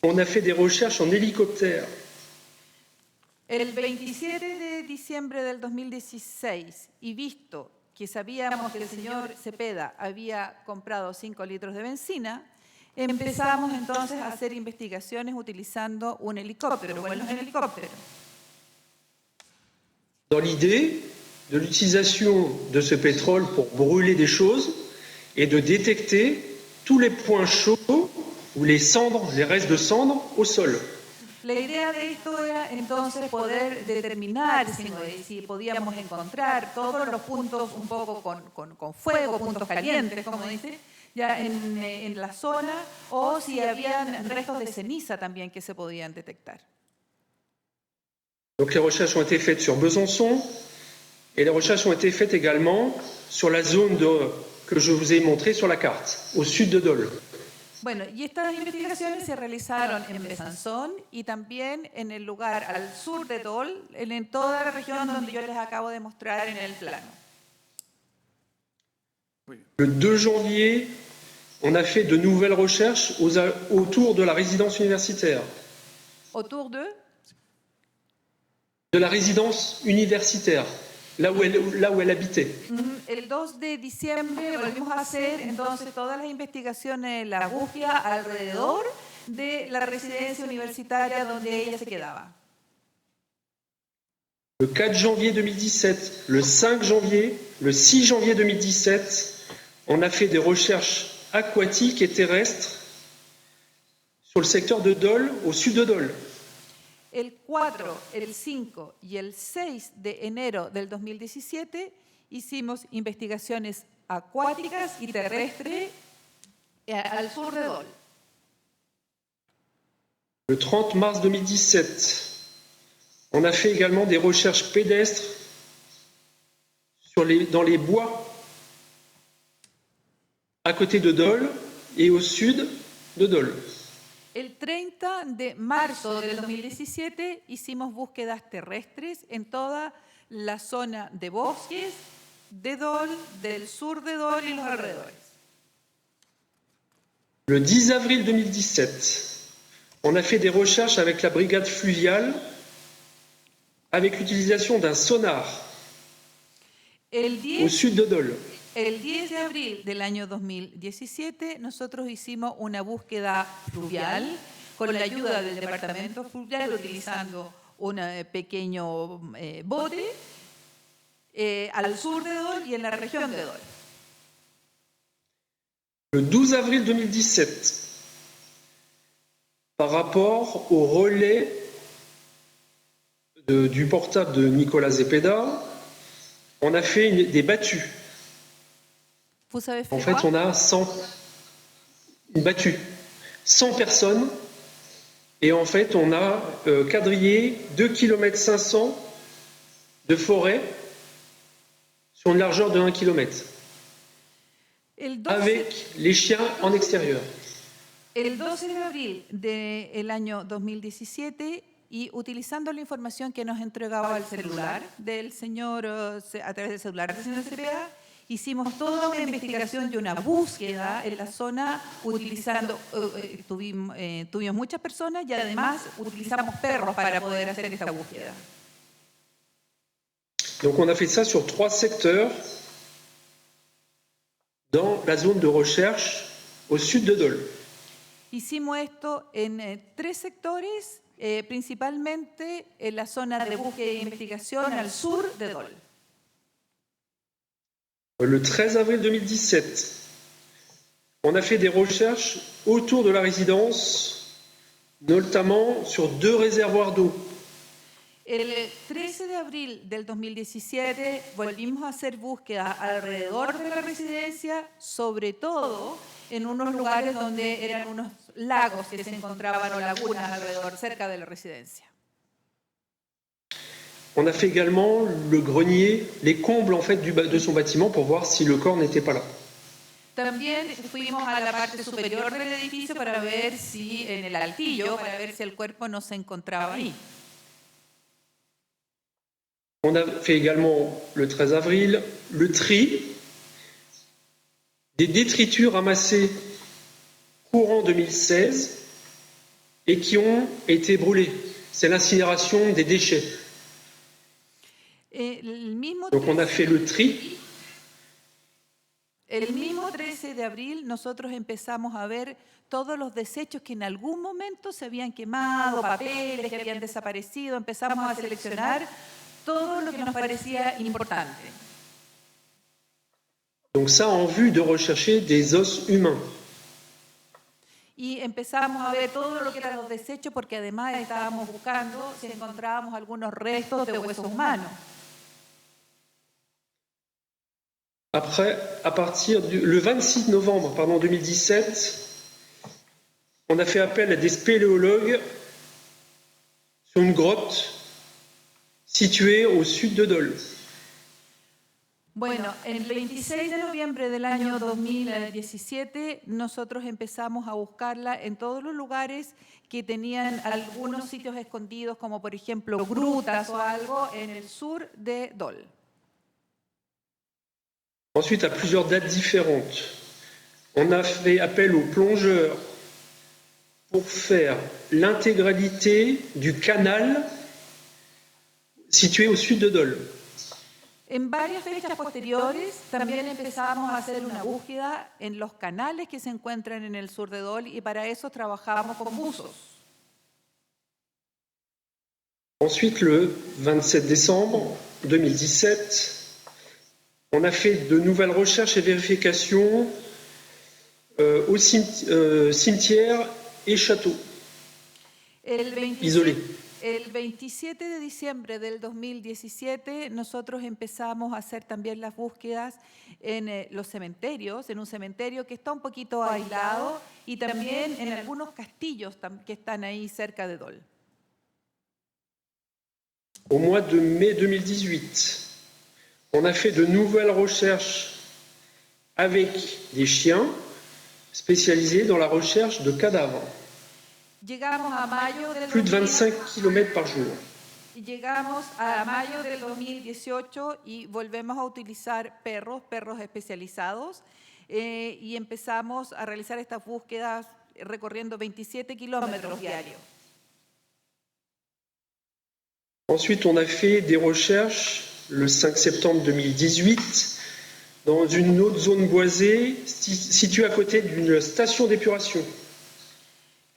On a fait des recherches en hélicoptère. El 27 de diciembre del 2016, y visto que sabíamos que el señor Cepeda había comprado 5 litros de benzina, empezamos entonces a hacer investigaciones utilizando un helicóptero, vuelos en helicóptero. Dans l'idée de l'utilisation de ce pétrole pour brûler des choses et de détecter tous les points chauds ou les cendres, les restes de cendres au sol. La idea de esto era entonces poder determinar si podíamos encontrar todos los puntos un poco con fuego, puntos calientes, como dice, ya en la zona, o si habían restos de ceniza también que se podían detectar. Donc les recherches ont été faites sur Besançon et les recherches ont été faites également sur la zone que je vous ai montrée sur la carte, au sud de Dole. Bueno, y estas investigaciones se realizaron en Besançon y también en el lugar al sur de Dole, en toda la región donde yo les acabo de mostrar en el plano. Le 2 janvier, on a fait de nouvelles recherches autour de la résidence universitaire. Autour de la résidence universitaire, là où elle habitait. El 2 de diciembre volvimos a hacer entonces todas las investigaciones, la búsqueda alrededor de la residencia universitaria donde ella se quedaba. Le 4 janvier 2017, le 5 janvier, le 6 janvier 2017, on a fait des recherches aquatiques et terrestres sur le secteur de Dole, au sud de Dole. El 4, el 5 y el 6 de enero del 2017 hicimos investigaciones acuáticas y terrestres al sur de Dole. Le 30 mars 2017, on a fait également des recherches pédestres dans les bois à côté de Dole et au sud de Dole. El 30 de marzo del 2017 hicimos búsquedas terrestres en toda la zona de bosques de Dole, del sur de Dole y los alrededores. Le 10 avril 2017, on a fait des recherches avec la brigade fluviale avec l'utilisation d'un sonar au sud de Dole. El 10 de abril del año 2017, nosotros hicimos una búsqueda fluvial con la ayuda del departamento fluvial utilizando un pequeño bote al sur de Dole y en la región de Dole. Le 12 avril 2017, par rapport au relais du portable de Nicolas Zepeda, on a fait des battues. En fait, on a 100 personnes et en fait, on a quadrillé 2,5 km de forêt sur une largeur de 1 km avec les chiens en extérieur. El 12 de abril del año 2017 y utilizando la información que nos entregaba el celular del señor, a través del celular del señor Cepeda, hicimos toda una investigación y una búsqueda en la zona utilizando, tuvimos muchas personas y además utilizamos perros para poder hacer esta búsqueda. Donc on a fait ça sur 3 secteurs dans la zone de recherche au sud de Dole. Hicimos esto en 3 sectores, principalmente en la zona de búsqueda e investigación al sur de Dole. Le 13 avril 2017, on a fait des recherches autour de la résidence, notamment sur 2 réservoirs d'eau. El 13 de abril del 2017 volvimos a hacer búsqueda alrededor de la residencia, sobre todo en unos lugares donde eran unos lagos que se encontraban o lagunas alrededor, cerca de la residencia. On a fait également le grenier, les combles en fait de son bâtiment pour voir si le corps n'était pas là. También fuimos a la parte superior del edificio para ver si, en el altillo, para ver si el cuerpo no se encontraba ahí. On a fait également le 13 avril le tri des détritus ramassés courant 2016 et qui ont été brûlés. C'est l'incinération des déchets. Donc on a fait le tri. El mismo 13 de abril nosotros empezamos a ver todos los desechos que en algún momento se habían quemado, papeles que habían desaparecido, empezamos a seleccionar todo lo que nos parecía importante. Donc ça en vue de rechercher des os humains. Y empezamos a ver todo lo que eran los desechos porque además estábamos buscando si encontrábamos algunos restos de huesos humanos. Après, à partir le 26 novembre 2017, on a fait appel à des spéléologues sur une grotte située au sud de Dole. Bueno, el 26 de noviembre del año 2017 nosotros empezamos a buscarla en todos los lugares que tenían algunos sitios escondidos, como por ejemplo grutas o algo en el sur de Dole. Ensuite, à plusieurs dates différentes, on a fait appel aux plongeurs pour faire l'intégralité du canal situé au sud de Dole. En varias fechas posteriores también empezamos a hacer una búsqueda en los canales que se encuentran en el sur de Dole y para eso trabajamos con buzos. Ensuite, le 27 décembre 2017, on a fait de nouvelles recherches et vérifications au cimetière et châteaux isolés. El 27 de diciembre del 2017 nosotros empezamos a hacer también las búsquedas en los cementerios, en un cementerio que está un poquito aislado y también en algunos castillos que están ahí cerca de Dole. Au mois de mai 2018, on a fait de nouvelles recherches avec des chiens spécialisés dans la recherche de cadavres. Llegamos a mayo del Plus de 25 km par jour. Llegamos a mayo del 2018 y volvemos a utilizar perros especializados y empezamos a realizar estas búsquedas recorriendo 27 kilómetros diarios. Ensuite, on a fait des recherches le 5 septembre 2018 dans une autre zone boisée située à côté d'une station d'épuration.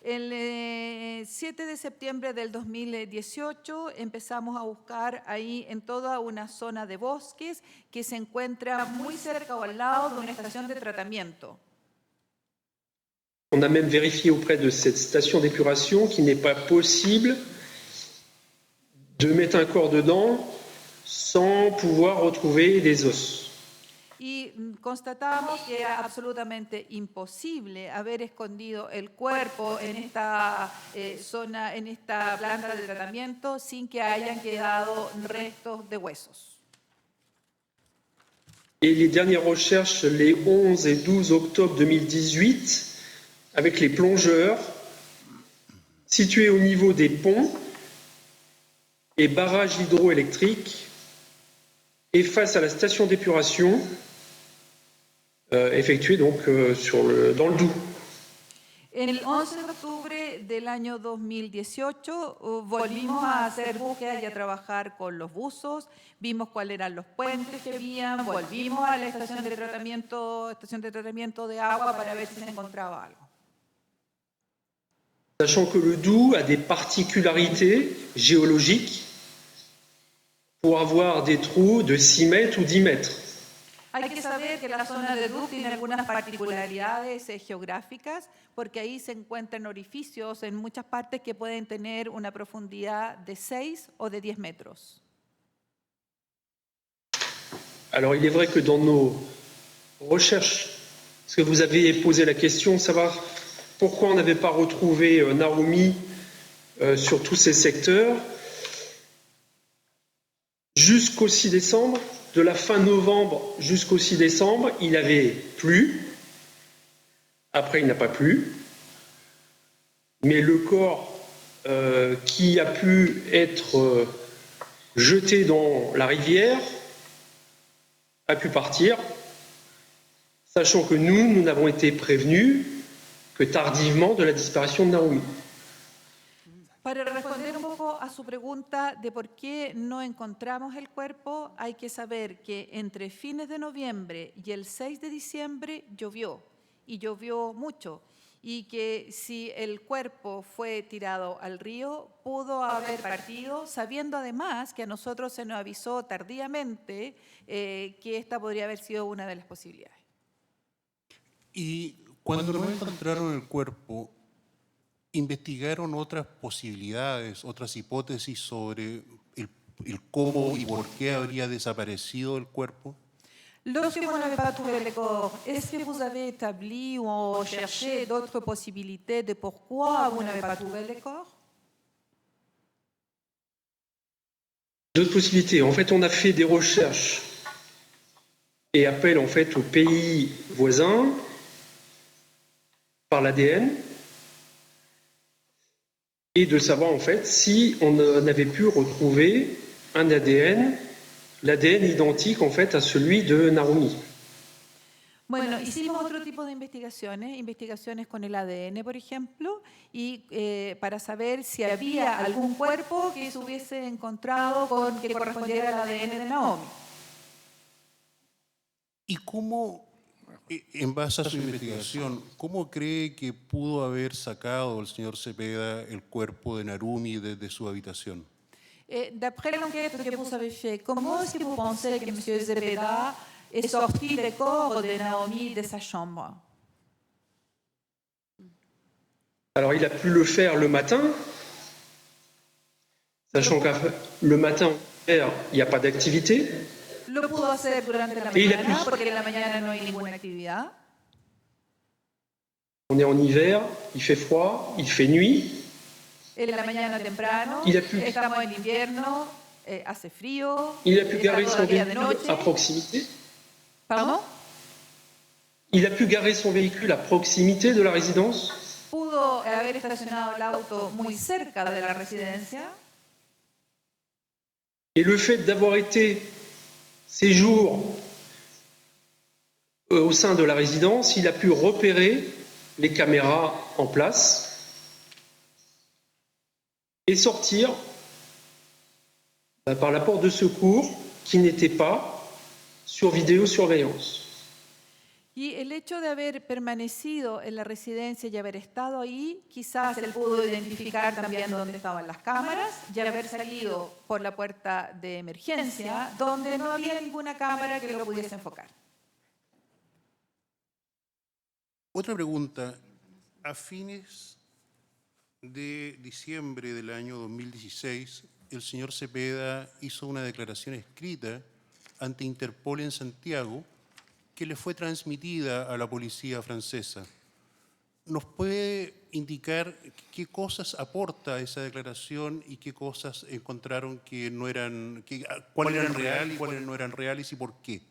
El 7 de septiembre del 2018 empezamos a buscar ahí en toda una zona de bosques que se encuentra muy cerca o al lado de una estación de tratamiento. On a même vérifié auprès de cette station d'épuration qu'il n'est pas possible de mettre un corps dedans sans pouvoir retrouver des os. Y constatamos que era absolutamente imposible haber escondido el cuerpo en esta zona, en esta planta de tratamiento, sin que hayan quedado restos de huesos. Et les dernières recherches, les 11 et 12 octobre 2018, avec les plongeurs situés au niveau des ponts et barrages hydroélectriques et face à la station d'épuration effectuée donc dans le Doubs. El 11 de octubre del año 2018 volvimos a hacer búsquedas y a trabajar con los buzos, vimos cuáles eran los puentes que habían, volvimos a la estación de tratamiento de agua para ver si se encontraba algo. Sachant que le Doubs a des particularités géologiques pour avoir des trous de 6 mètres ou 10 mètres. Hay que saber que la zona de Doubs tiene algunas particularidades geográficas porque ahí se encuentran orificios en muchas partes que pueden tener una profundidad de 6 o de 10 metros. Alors il est vrai que dans nos recherches, parce que vous avez posé la question de savoir pourquoi on n'avait pas retrouvé Naomi sur tous ces secteurs, jusqu'au 6 décembre, de la fin novembre jusqu'au 6 décembre, il avait plu. Après, il n'a pas plu. Mais le corps qui a pu être jeté dans la rivière, a pu partir, sachant que nous n'avons été prévenus que tardivement de la disparition de Naomi. Para responder un poco a su pregunta de por qué no encontramos el cuerpo, hay que saber que entre fines de noviembre y el 6 de diciembre llovió, y llovió mucho, y que si el cuerpo fue tirado al río, pudo haber partido, sabiendo además que a nosotros se nos avisó tardíamente que esta podría haber sido una de las posibilidades. Y cuando no encontraron el cuerpo, ¿investigaron otras posibilidades, otras hipótesis sobre el cómo y por qué habría desaparecido el cuerpo? Lorsque vous n'avez pas trouvé le corps, est-ce que vous avez établi ou cherché d'autres possibilités de pourquoi vous n'avez pas trouvé le corps? D'autres possibilités. En fait, on a fait des recherches et appel en fait aux pays voisins par l'ADN et de savoir en fait si on avait pu retrouver un ADN, l'ADN identique en fait à celui de Naomi. Bueno, hicimos otro tipo de investigaciones con el ADN, por ejemplo, y para saber si había algún cuerpo que se hubiese encontrado que correspondiera al ADN de Naomi. ¿Y cómo, en base a su investigación, cómo cree que pudo haber sacado el señor Cepeda el cuerpo de Narumi desde su habitación? D'après l'enquête que vous avez faite, comment est-ce que vous pensez que M. Zepeda est sorti le corps de Naomi de sa chambre? Alors, il a pu le faire le matin, sachant que le matin, il n'y a pas d'activité. Lo pudo hacer durante la mañana, porque en la mañana no hay ninguna actividad. On est en hiver, il fait froid, il fait nuit. En la mañana temprano, estamos en invierno, hace frío. Il a pu garer son véhicule à proximité. ¿Pardon? Il a pu garer son véhicule à proximité de la résidence. Pudo haber estacionado el auto muy cerca de la residencia. Et le fait d'avoir été ces jours au sein de la résidence, il a pu repérer les caméras en place et sortir par la porte de secours qui n'était pas sur vidéosurveillance. Y el hecho de haber permanecido en la residencia y haber estado ahí, quizás él pudo identificar también dónde estaban las cámaras y haber salido por la puerta de emergencia, donde no había ninguna cámara que lo pudiese enfocar. Otra pregunta. A fines de diciembre del año 2016, el señor Cepeda hizo una declaración escrita ante Interpol en Santiago que le fue transmitida a la policía francesa. ¿Nos puede indicar qué cosas aporta esa declaración y qué cosas encontraron que no eran, cuáles eran reales y cuáles no eran reales y por qué?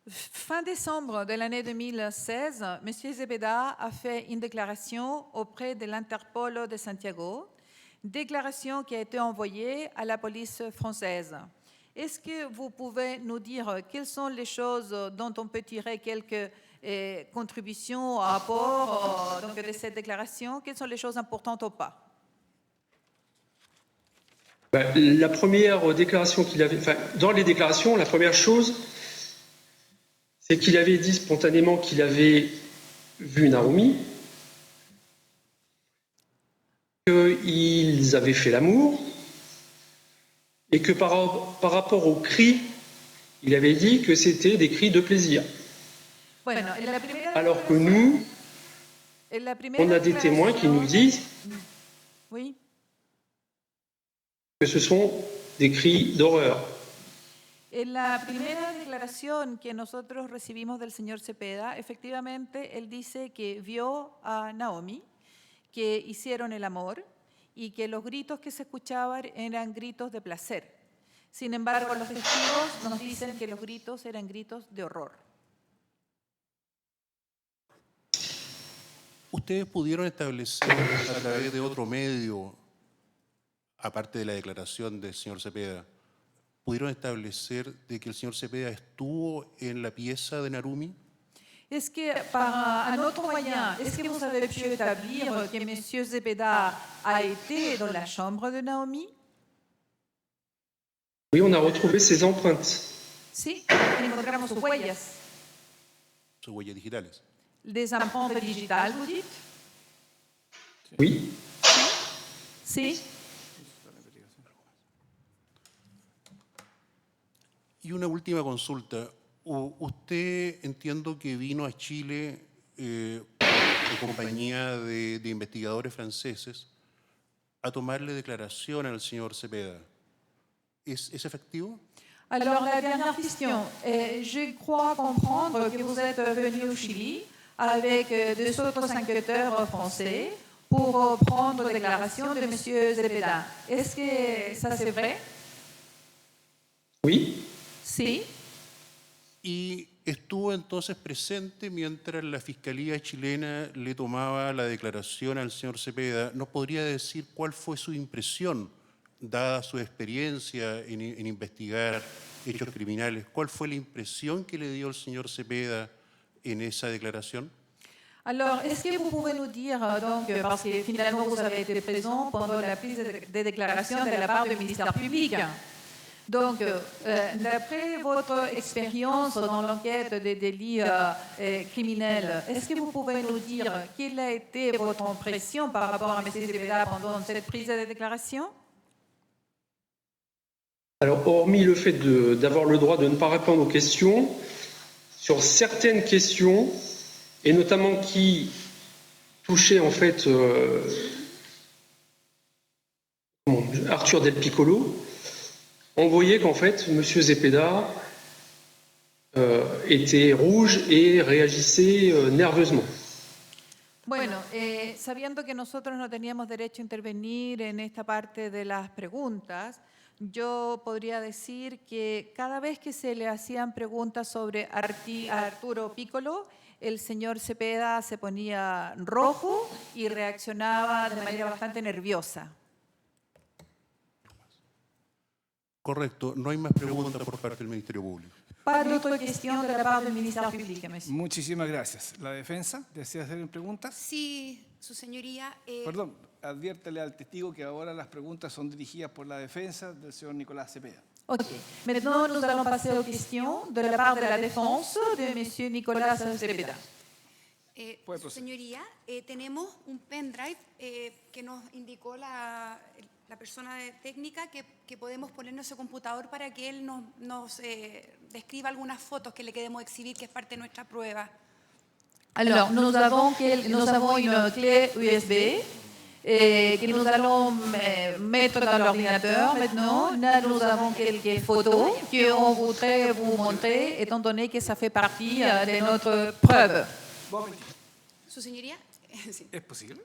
Fin décembre de l'année 2016, M. Zepeda a fait une déclaration auprès de l'Interpol de Santiago, déclaration qui a été envoyée à la police française. Est-ce que vous pouvez nous dire quelles sont les choses dont on peut tirer quelques contributions, apports donc de cette déclaration? Quelles sont les choses importantes ou pas? La première déclaration qu'il avait, enfin, dans les déclarations, la première chose, c'est qu'il avait dit spontanément qu'il avait vu Naomi, qu'ils avaient fait l'amour, et que par rapport aux cris, il avait dit que c'était des cris de plaisir. Bueno, alors que nous, on a des témoins qui nous disent oui, que ce sont des cris d'horreur. En la primera declaración que nosotros recibimos del señor Cepeda, efectivamente, él dice que vio a Naomi, que hicieron el amor y que los gritos que se escuchaban eran gritos de placer. Sin embargo, los testigos nos dicen que los gritos eran gritos de horror. ¿Ustedes pudieron establecer a través de otro medio aparte de la declaración del señor Cepeda, ¿pudieron establecer de que el señor Cepeda estuvo en la pieza de Narumi? Est-ce que par un autre moyen, est-ce que vous avez pu établir que M. Zepeda a été dans la chambre de Naomi? Oui, on a retrouvé ses empreintes. Sí, encontramos sus huellas, Sus huellas digitales. des empreintes digitales, vous dites? Oui. Sí. Y una última consulta. Usted entiendo que vino a Chile en compañía de investigadores franceses a tomarle declaración al señor Cepeda. ¿Es efectivo? Alors, la dernière question. Je crois comprendre que vous êtes venu au Chili avec deux autres enquêteurs français pour prendre déclaration de M. Zepeda. Est-ce que ça c'est vrai? Oui. Sí. Y estuvo entonces presente mientras la Fiscalía chilena le tomaba la declaración al señor Cepeda. ¿Nos podría decir cuál fue su impresión, dada su experiencia en investigar hechos criminales? ¿Cuál fue la impresión que le dio el señor Cepeda en esa declaración? Alors, est-ce que vous pouvez nous dire, donc, parce que finalement vous avez été présent pendant la prise de déclaration de la part du ministère public. Donc, d'après votre expérience dans l'enquête des délits criminels, est-ce que vous pouvez nous dire quelle a été votre impression par rapport à M. Zepeda pendant cette prise de déclaration? Alors, hormis le fait d'avoir le droit de ne pas répondre aux questions, sur certaines questions, et notamment qui touchaient en fait Arthur Del Piccolo, on voyait qu'en fait, M. Zepeda était rouge et réagissait nerveusement. Bueno, sabiendo que nosotros no teníamos derecho a intervenir en esta parte de las preguntas, yo podría decir que cada vez que se le hacían preguntas sobre Arturo Piccolo, el señor Cepeda se ponía rojo y reaccionaba de manera bastante nerviosa. Correcto, no hay más preguntas por parte del Ministerio Público. Pas d'autres questions de la part du ministère public, monsieur. Muchísimas gracias. ¿La defensa desea hacer preguntas? Sí, su señoría. Perdón, adviértele al testigo que ahora las preguntas son dirigidas por la defensa del señor Nicolás Cepeda. Ok. Maintenant, nous allons passer aux questions de la part de la défense de monsieur Nicolas Cepeda. Su señoría, tenemos un pendrive que nos indicó la persona técnica que podemos poner en ese computador para que él nos describa algunas fotos que le queremos exhibir, que es parte de nuestra prueba. Alors, nous avons une clé USB que nous allons mettre dans l'ordinateur maintenant. Là, nous avons quelques photos qu'on voudrait vous montrer, étant donné que ça fait partie de notre preuve. Su señoría. Sí. ¿Es posible?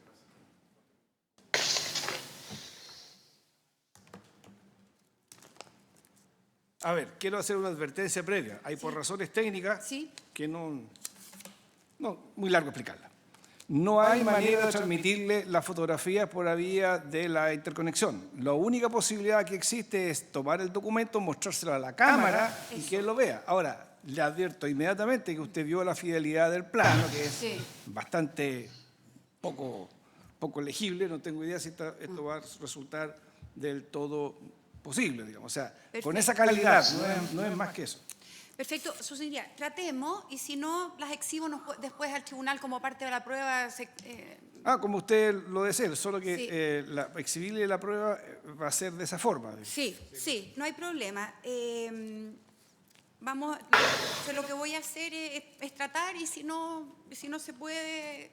A ver, quiero hacer una advertencia previa. Hay por razones técnicas que no, muy largo explicarla. No hay manera de transmitirle la fotografía por la vía de la interconexión. La única posibilidad que existe es tomar el documento, mostrárselo a la cámara y que él lo vea. Ahora, le advierto inmediatamente que usted vio la fidelidad del plano, que es bastante poco legible. No tengo idea si esto va a resultar del todo posible, digamos. O sea, con esa calidad, no es más que eso. Perfecto, su señoría, tratemos y si no las exhibo después al tribunal como parte de la prueba. Como usted lo desee, solo que exhibirle la prueba va a ser de esa forma. Sí, no hay problema. Lo que voy a hacer es tratar y si no se puede,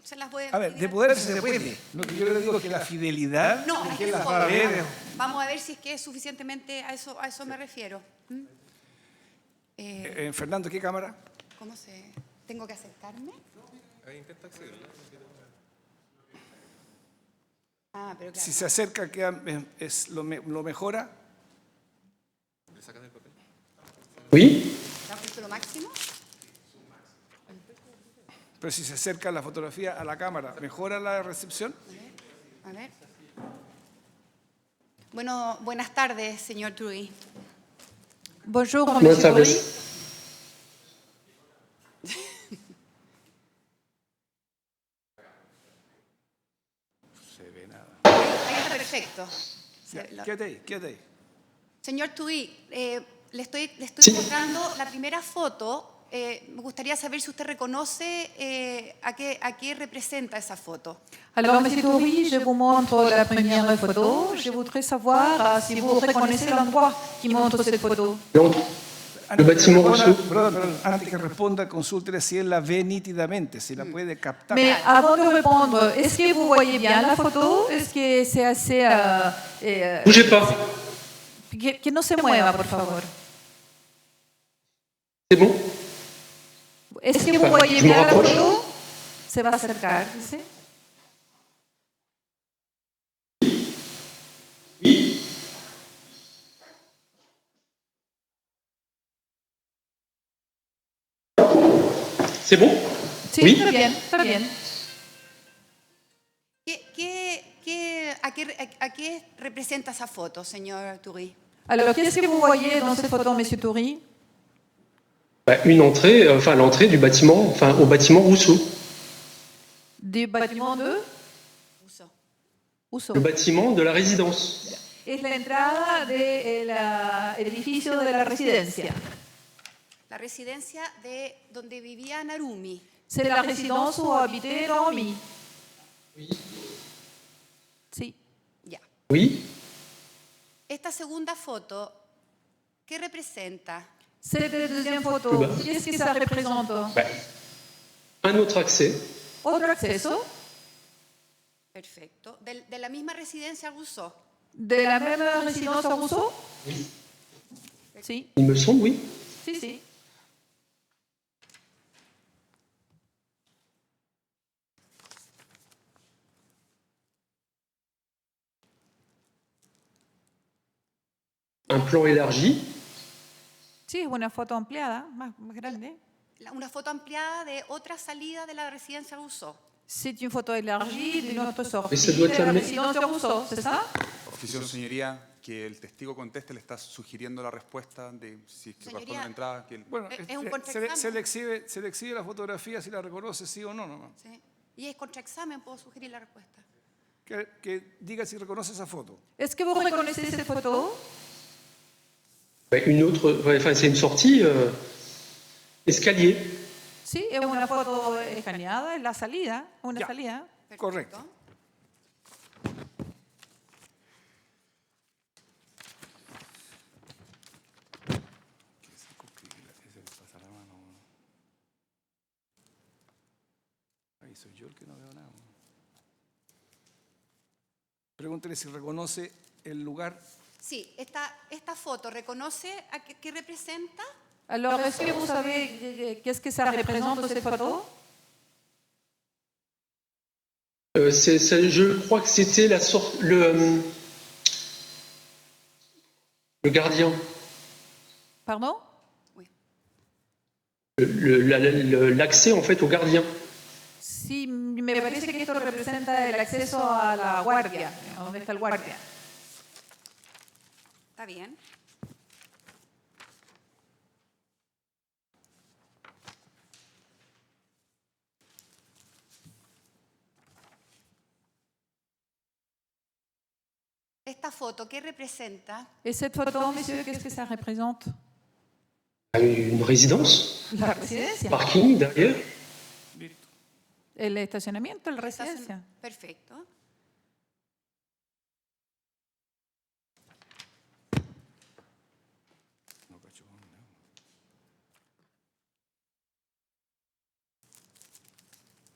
se las voy a... A ver, de poder se puede. Lo que yo le digo es que la fidelidad... No, es que las va a ver. Vamos a ver si es que es suficientemente, a eso me refiero. Fernando, ¿qué cámara? ¿Tengo que acercarme? Intenta acceder. Pero claro. Si se acerca, lo mejora. ¿Le sacan el papel? ¿Oui? ¿Es lo máximo? Pero si se acerca la fotografía a la cámara, ¿mejora la recepción? A ver. Bueno, buenas tardes, señor Turi. Bonjour, Buenas Monsieur Turi. tardes. Se ve nada. Ahí está perfecto. Quédate ahí, quédate ahí. Señor Turi, le estoy Sí. mostrando la primera foto. Me gustaría saber si usted reconoce a qué representa esa foto. Alors, Monsieur Turi, je vous montre la première photo. Je voudrais savoir si vous reconnaissez l'endroit qui montre cette photo. Donc, le bâtiment Rousseau. Perdón, antes que responda, consúltele si él la ve nítidamente, si la puede captar. Mais avant de répondre, est-ce que vous voyez bien la photo? Est-ce que c'est assez... Bougez pas. que no se mueva, por favor. C'est bon? Est-ce que vous voyez Je me bien la rapproche. photo? Se va a acercar, dice. C'est bon? Sí, Oui. está bien, está bien. ¿A qué representa esa foto, señor Turi? Alors, qu'est-ce que vous voyez dans cette photo, Monsieur Turi? Bah, une entrée, enfin l'entrée du bâtiment, enfin au bâtiment Rousseau. Du bâtiment de Uso. Uso. Le bâtiment de la résidence. Es la entrada del edificio de la residencia. La residencia de donde vivía Narumi. C'est la résidence où habitait Romy. Sí. Ya. Oui. Esta segunda foto, ¿qué representa? Cette deuxième photo, Bah. qu'est-ce que ça représente? Bah, un autre accès. Otro acceso Perfecto. De la misma residencia Rousseau. de la même résidence à Rousseau? Sí, Il me semble, oui. sí, sí. Un plan élargi. Sí, es una foto ampliada, más grande. Una foto ampliada de otra salida de la residencia Rousseau. C'est une photo élargie d'une autre sortie Et ça doit de être la la même- résidence de Rousseau, c'est ça? Oficio, señoría, que el testigo conteste, le está sugiriendo la respuesta de si que corresponde a la entrada. Que Bueno, Es un se, contraexamen. se le exhibe la fotografía si la reconoce sí o no, nomás. ¿Sí? Y es contraexamen, puedo sugerir la respuesta. Que diga si reconoce esa foto. Est-ce que vous reconnaissez cette photo? Bah, une autre, ouais, enfin c'est une sortie escalier. Sí, es una foto escaneada, es la salida, una Ya. salida. Perfecto. Correcto. Ahí soy yo el que no veo nada. Pregúntele si reconoce el lugar. Sí, esta foto, ¿reconoce a qué representa? Alors, est-ce que vous savez qu'est-ce que ça représente cette photo? Je crois que c'était le gardien. Pardon? Oui. L'accès en fait au gardien. Sí, me parece que esto representa el acceso a la guardia, a donde está el guardia. Está bien. Esta foto, ¿qué representa? Et cette photo, monsieur, qu'est-ce que ça représente? Une résidence, La residencia. parking derrière. El estacionamiento, la residencia. Perfecto.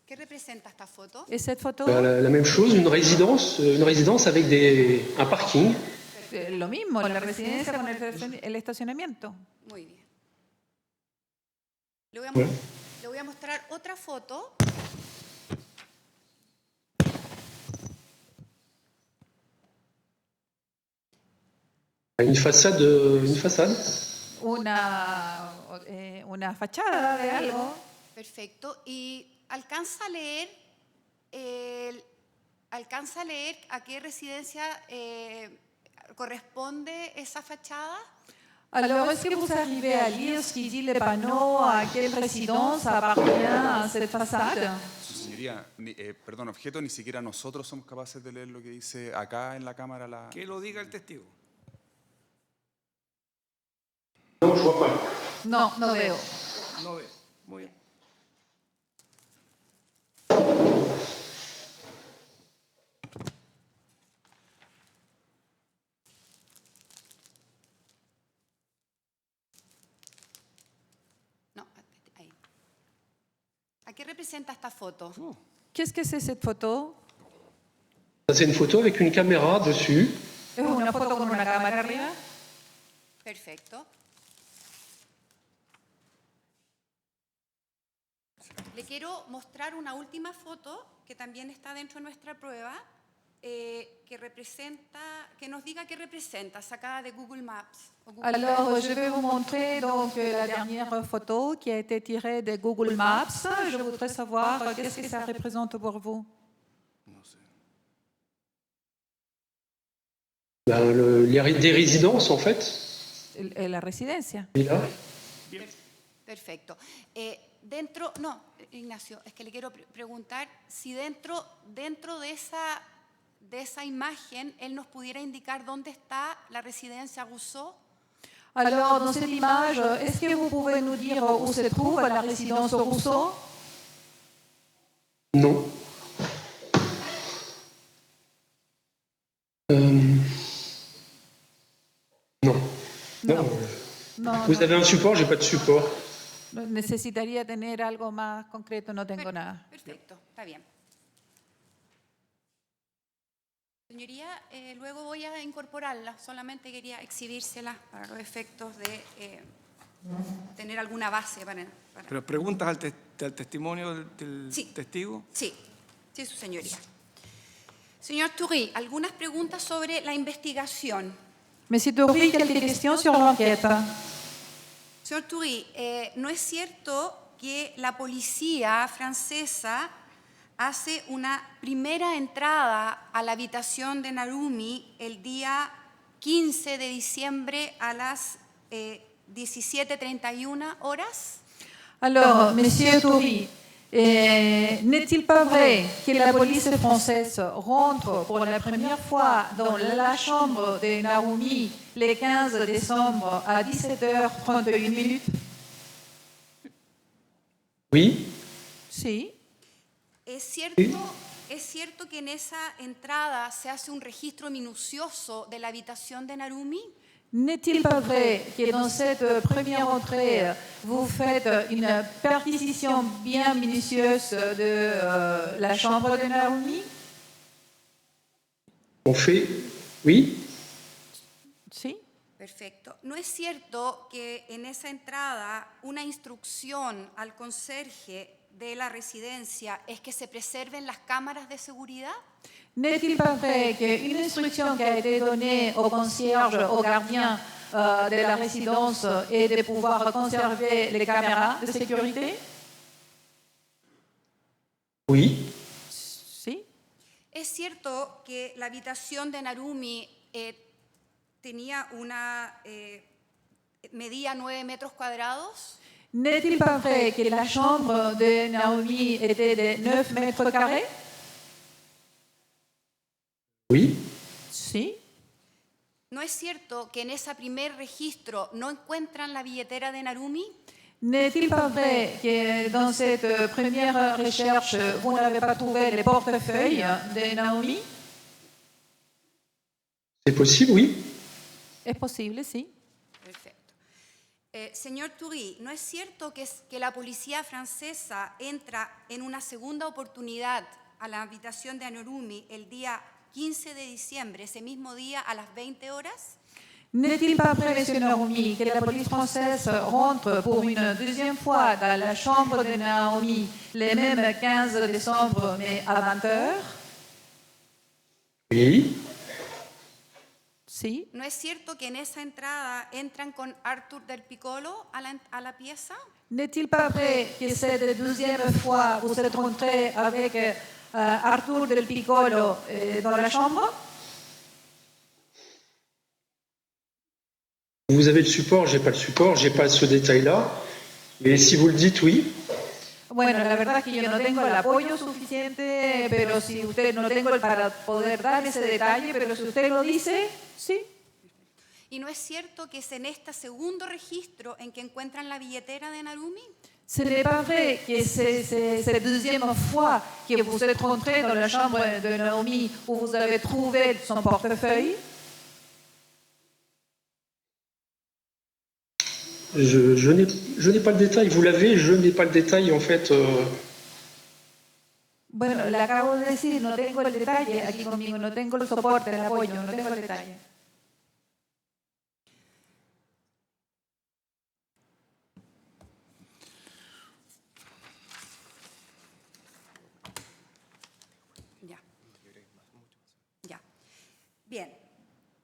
¿Qué representa esta foto? Et cette photo, La même chose, une résidence avec un parking. lo mismo, la residencia con el estacionamiento. Muy bien. Le voy a mostrar otra foto. Une façade. Una fachada de algo. Perfecto. Y alcanza a leer a qué residencia corresponde esa fachada? Alors, est-ce que vous arrivez à lire ce qui dit le panneau, à quelle résidence appartient cette façade? Su señoría, perdón, objeto, ni siquiera nosotros somos capaces de leer lo que dice acá en la cámara la... Que lo diga el testigo. Non, je vois pas. No, no veo. No ve. Muy bien. No, ahí. ¿A qué representa esta foto? Qu'est-ce que c'est cette photo? C'est une photo avec une caméra dessus. Es una foto con una cámara arriba. Perfecto. Le quiero mostrar una última foto que también está dentro de nuestra prueba, que nos diga qué representa, sacada de Google Maps. Alors, je vais vous montrer donc la dernière photo qui a été tirée de Google Maps. Je voudrais savoir qu'est-ce que ça représente pour vous. Des résidences, en fait. La residencia. Et là, Perfecto. No, Ignacio, es que le quiero preguntar si dentro de esa imagen él nos pudiera indicar dónde está la residencia Rousseau. Alors, dans cette image, est-ce que vous pouvez nous dire où se trouve la résidence Rousseau? non. Non. No. No, Vous no. avez un support, j'ai pas de support. Necesitaría tener algo más concreto, no tengo nada. Perfecto, está bien. Señoría, luego voy a incorporarla, solamente quería exhibírsela para los efectos de tener alguna base para... Pero preguntas al testimonio del Sí. testigo. Sí, sí, su señoría. Señor Toury, algunas preguntas sobre la investigación. Monsieur Toury, quelques questions sur l'enquête. Señor Toury, ¿no es cierto que la policía francesa hace una primera entrada a la habitación de Narumi el día 15 de diciembre a las 17:31 horas? Alors, Monsieur Toury, n'est-il pas vrai que la police française rentre pour la première fois dans la chambre de Narumi le 15 décembre à 17h31? Oui. Sí. ¿Es cierto que en esa entrada se hace un registro minucioso de la habitación de Narumi? N'est-il pas vrai que dans cette première entrée, vous faites une perquisition bien minutieuse de la chambre de Narumi? On fait. Oui. Sí. Perfecto. ¿No es cierto que en esa entrada una instrucción al conserje de la residencia es que se preserven las cámaras de seguridad? N'est-il pas vrai qu'une instruction qui a été donnée au concierge, au gardien de la résidence est de pouvoir conserver les caméras de sécurité? Oui. Sí. ¿Es cierto que la habitación de Narumi tenía medía 9 metros cuadrados? N'est-il pas vrai que la chambre de Naomi était de 9 mètres carrés? Oui. Sí. ¿No es cierto que en ese primer registro no encuentran la billetera de Narumi? N'est-il pas vrai que dans cette première recherche, vous n'avez pas trouvé le portefeuille de Naomi? C'est possible, oui. Es posible, sí. Perfecto. Señor Toury, ¿no es cierto que la policía francesa entra en una segunda oportunidad a la habitación de Narumi el día 15 de diciembre, ese mismo día a las 20 horas? N'est-il pas vrai, M. Naomi, que la police française rentre pour une deuxième fois dans la chambre de Naomi le même 15 décembre, mais à 20h? Oui. Sí. ¿No es cierto que en esa entrada entran con Arthur del Piccolo a la pieza? N'est-il pas vrai que cette deuxième fois vous êtes rentré avec Arthur del Piccolo dans la chambre? Vous avez le support, j'ai pas ce détail-là. Mais si vous le dites, oui. Bueno, la verdad es que yo no tengo el apoyo suficiente, pero si usted no tengo para poder dar ese detalle, pero si usted lo dice, sí. ¿Y no es cierto que es en este segundo registro en que encuentran la billetera de Narumi? Ce n'est pas vrai que c'est cette deuxième fois que vous êtes rentré dans la chambre de Naomi où vous avez trouvé son portefeuille. Je n'ai pas le détail. Vous l'avez, je n'ai pas le détail en fait. Bueno, le acabo de decir, no tengo el detalle aquí conmigo, no tengo el soporte, el apoyo, no tengo el detalle. Ya. Bien.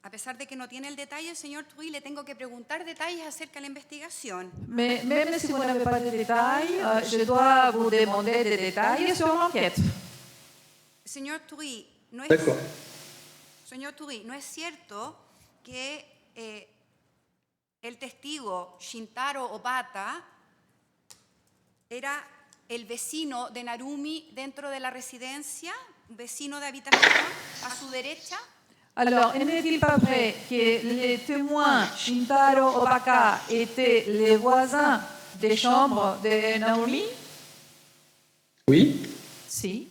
A pesar de que no tiene el detalle, señor Thury, le tengo que preguntar detalles acerca de la investigación. Mais même si vous n'avez pas de détails, je dois vous demander des détails sur l'enquête. Señor Thury, ¿no es cierto que el testigo Shintaro Obata era el vecino de Narumi dentro de la residencia, un vecino de habitación a su derecha? Alors, n'est-il pas vrai que les témoins Shintaro Obaka étaient les voisins des chambres de Naomi? Oui. Sí.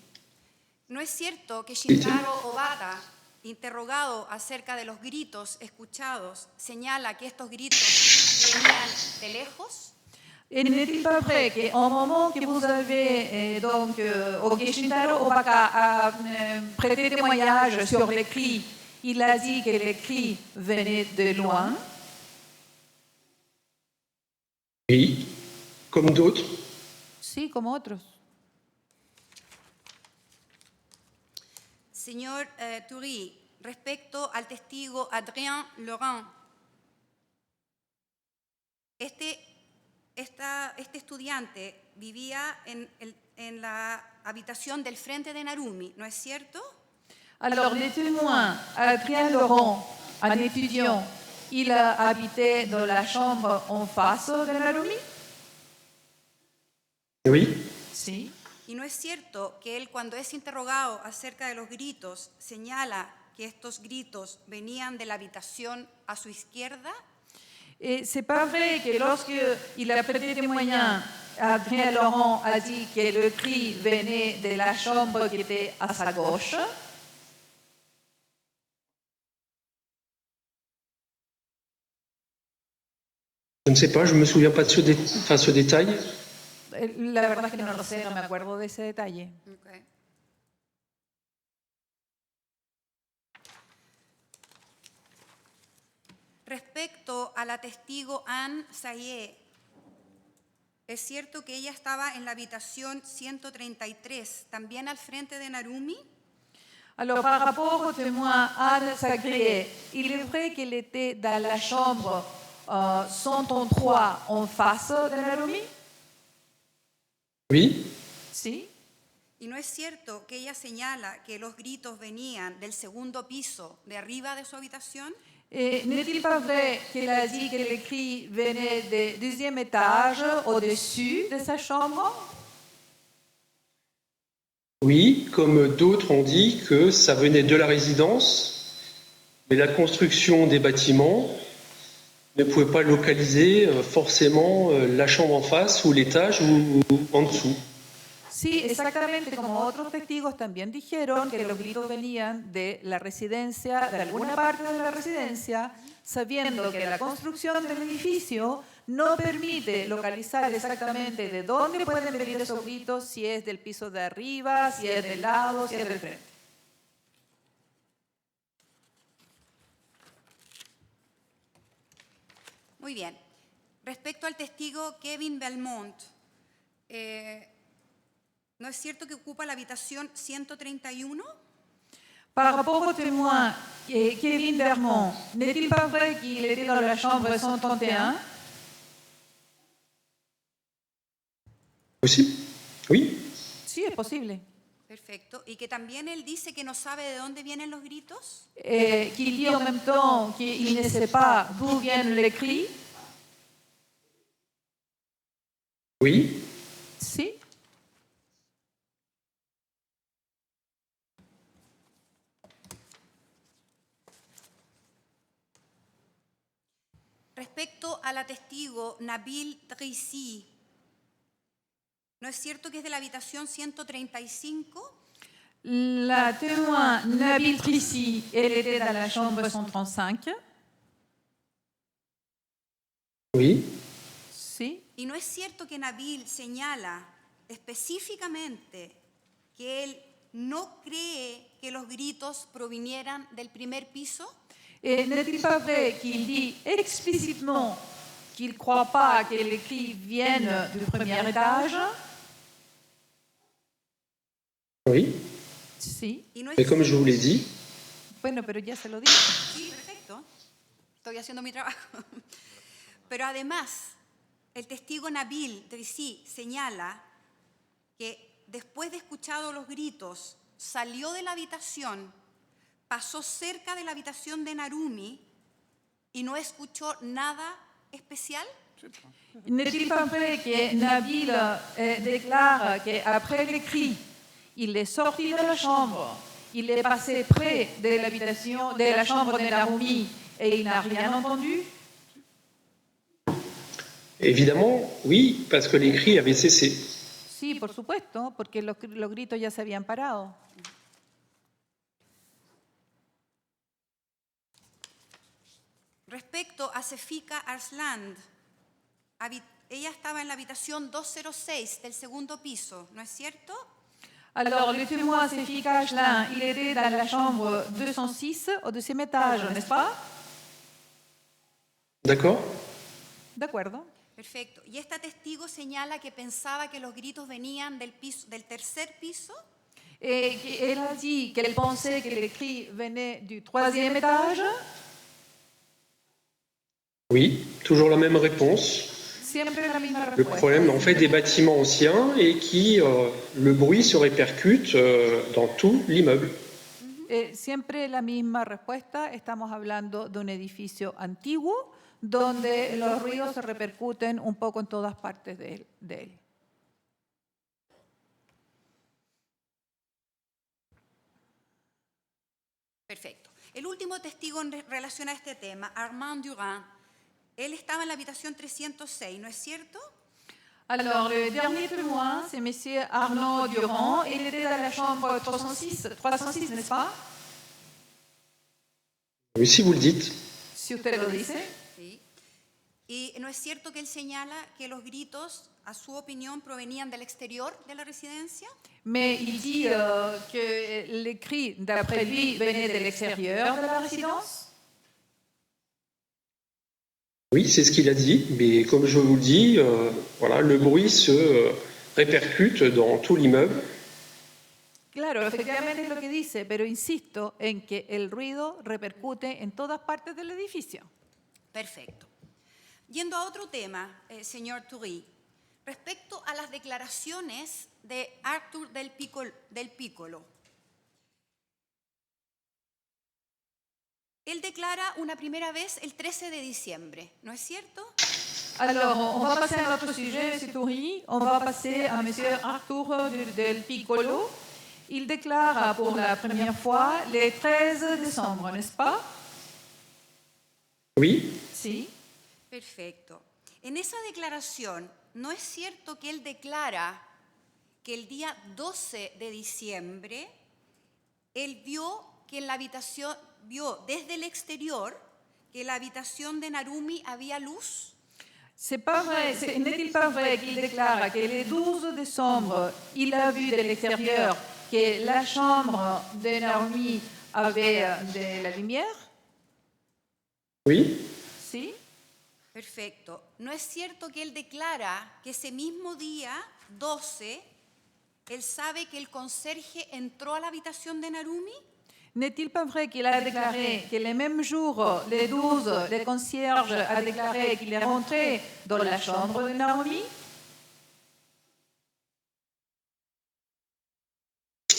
¿No es cierto que Shintaro Obata, interrogado acerca de los gritos escuchados, señala que estos gritos venían de lejos? Et n'est-il pas vrai qu'au moment que vous avez que Shintaro Obaka a prêté témoignage sur les cris, il a dit que les cris venaient de loin? Oui, comme d'autres. Sí, como otros. Señor Thury, respecto al testigo Adrien Laurent, este estudiante vivía en la habitación del frente de Narumi, ¿no es cierto? Alors, les témoins, Adrien Laurent, un étudiant, il a habité dans la chambre en face de Narumi? Oui. Sí. ¿Y no es cierto que él, cuando es interrogado acerca de los gritos, señala que estos gritos venían de la habitación a su izquierda? Et c'est pas vrai que lorsqu'il a prêté témoignage, Adrien Laurent a dit que le cri venait de la chambre qui était à sa gauche? Je ne sais pas, je ne me souviens pas de ce détail. La verdad es que no lo sé, no me acuerdo de ese detalle. Okay. Respecto a la testigo Anne Sayé, ¿es cierto que ella estaba en la habitación 133, también al frente de Narumi? Alors, par rapport au témoin Anne Sagrier, il est vrai qu'elle était dans la chambre 133 en face de Narumi? Oui. Sí. ¿Y no es cierto que ella señala que los gritos venían del segundo piso, de arriba de su habitación? N'est-il pas vrai qu'elle a dit que les cris venaient du deuxième étage, au-dessus de sa chambre? Oui, comme d'autres ont dit que ça venait de la résidence, mais la construction des bâtiments ne pouvait pas localiser forcément la chambre en face ou l'étage ou en dessous. Sí, exactamente como otros testigos también dijeron que los gritos venían de la residencia, de alguna parte de la residencia, sabiendo que la construcción del edificio no permite localizar exactamente de dónde pueden venir esos gritos, si es del piso de arriba, si es del lado, si es del frente. Muy bien. Respecto al testigo Kevin Belmont, ¿no es cierto que ocupa la habitación 131? Par rapport au témoin Kevin Belmont, n'est-il pas vrai qu'il était dans la chambre 131? Possible? Oui. Sí, es posible. Perfecto. ¿Y que también él dice que no sabe de dónde vienen los gritos? Qu'il dit en même temps qu'il ne sait pas d'où viennent les cris. Oui. Si. Respecto a la testigo Nabil Drissi, ¿no es cierto que es de la habitación 135? La témoin Nabil Trissi, elle était dans la chambre 135. Oui. Si. ¿Y no es cierto que Nabil señala específicamente que él no cree que los gritos provinieran del primer piso? Et n'est-il pas vrai qu'il dit explicitement qu'il ne croit pas que les cris viennent du premier étage? Oui. Si. ¿Y no es Mais comme je vous l'ai dit, Bueno, pero ya se lo dije. Sí, perfecto. Estoy haciendo mi trabajo. Pero además, el testigo Nabil Drissi señala que después de escuchado los gritos, salió de la habitación, pasó cerca de la habitación de Narumi y no escuchó nada especial. N'est-il pas vrai que Nabil déclare qu'après les cris, il est sorti de la chambre, il est passé près de l'habitation, de la chambre de Narumi et il n'a rien entendu? évidemment, oui, parce que les cris avaient cessé. Sí, por supuesto, porque los gritos ya se habían parado. Respecto a Sefika Arsland, ella estaba en la habitación 206 del segundo piso, ¿no es cierto? Alors, le témoin Sefik Ashlin, il était dans la chambre 206 au deuxième étage, n'est-ce pas? D'accord? D'acuerdo. Perfecto. Y esta testigo señala que pensaba que los gritos venían del tercer piso. Et elle a dit qu'elle pensait que les cris venaient du troisième étage. Oui, toujours la même réponse. Siempre la misma Le respuesta. problème, en fait, des bâtiments anciens et qui, le bruit se répercute dans tout l'immeuble. Siempre la misma respuesta. Estamos hablando de un edificio antiguo donde los ruidos se repercuten un poco en todas partes de él. Perfecto. El último testigo en relación a este tema, Armand Durand, él estaba en la habitación 306, ¿no es cierto? Alors, le dernier témoin, c'est M. Arnaud Durand. Il était dans la chambre 306, n'est-ce pas? Oui, si vous le dites. Si usted lo dice. Sí. ¿Y no es cierto que él señala que los gritos, a su opinión, provenían del exterior de la residencia? Mais il dit que les cris, d'après lui, venaient de l'extérieur de la résidence. Oui, c'est ce qu'il a dit, mais comme je vous le dis, voilà, le bruit se répercute dans tout l'immeuble. Claro, efectivamente es lo que dice, pero insisto en que el ruido repercute en todas partes del edificio. Perfecto. Yendo a otro tema, señor Toury, respecto a las declaraciones de Arthur del Piccolo. Él declara una primera vez el 13 de diciembre, ¿no es cierto? Alors, on va passer à notre sujet, M. Toury. On va passer à M. Arthur del Piccolo. Il déclare pour la première fois le 13 décembre, n'est-ce pas? Oui. Si. Perfecto. En esa declaración, ¿no es cierto que él declara que el día 12 de diciembre él vio que en la habitación, vio desde el exterior que en la habitación de Narumi había luz? C'est pas vrai. N'est-il pas vrai qu'il déclare que le 12 décembre, il a vu de l'extérieur que la chambre de Narumi avait de la lumière? Oui. Si. Perfecto. ¿No es cierto que él declara que ese mismo día, 12, él sabe que el conserje entró a la habitación de Narumi? N'est-il pas vrai qu'il a déclaré que le même jour, le 12, le concierge a déclaré qu'il est rentré dans la chambre de Naomi?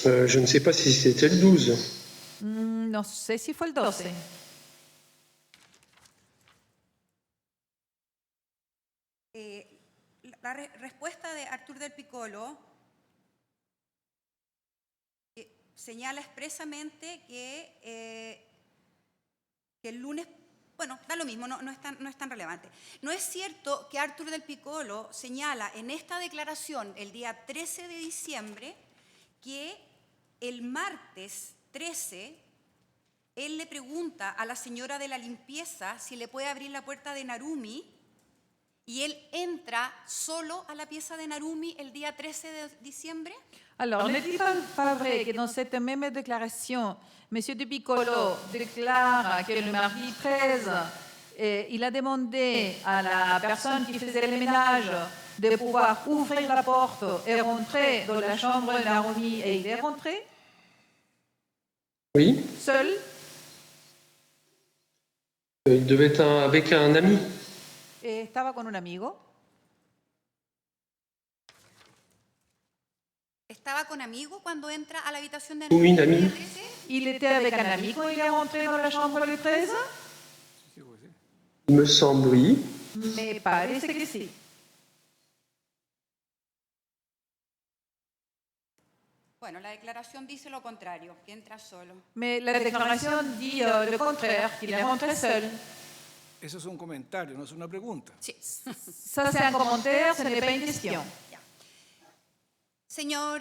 Je ne sais pas si c'était le 12. No sé si fue el 12. La respuesta de Artur del Piccolo señala expresamente que el lunes, bueno, da lo mismo, no es tan relevante. No es cierto que Artur del Piccolo señala en esta declaración, el día 13 de diciembre, que el martes 13 él le pregunta a la señora de la limpieza si le puede abrir la puerta de Narumi y él entra solo a la pieza de Narumi el día 13 de diciembre. Alors, n'est-il pas vrai que dans cette même déclaration, M. de Piccolo déclare que le mardi 13, il a demandé à la personne qui faisait le ménage de pouvoir ouvrir la porte et rentrer dans la chambre de Narumi, et il est rentré Oui. seul? Il devait être avec un ami. Estaba con un amigo. ¿Estaba con amigo cuando entra a la habitación de Oui, Narumi? un ami. Il était avec un ami quand il est rentré dans la chambre le 13? Il me semble, oui. Me parece que sí. Bueno, la declaración dice lo contrario, que entra solo. Mais la déclaration dit le contraire, qu'il est rentré seul. Eso es un comentario, no es una pregunta. Sí. Ça, c'est un commentaire, ce n'est pas une question. Ya. Señor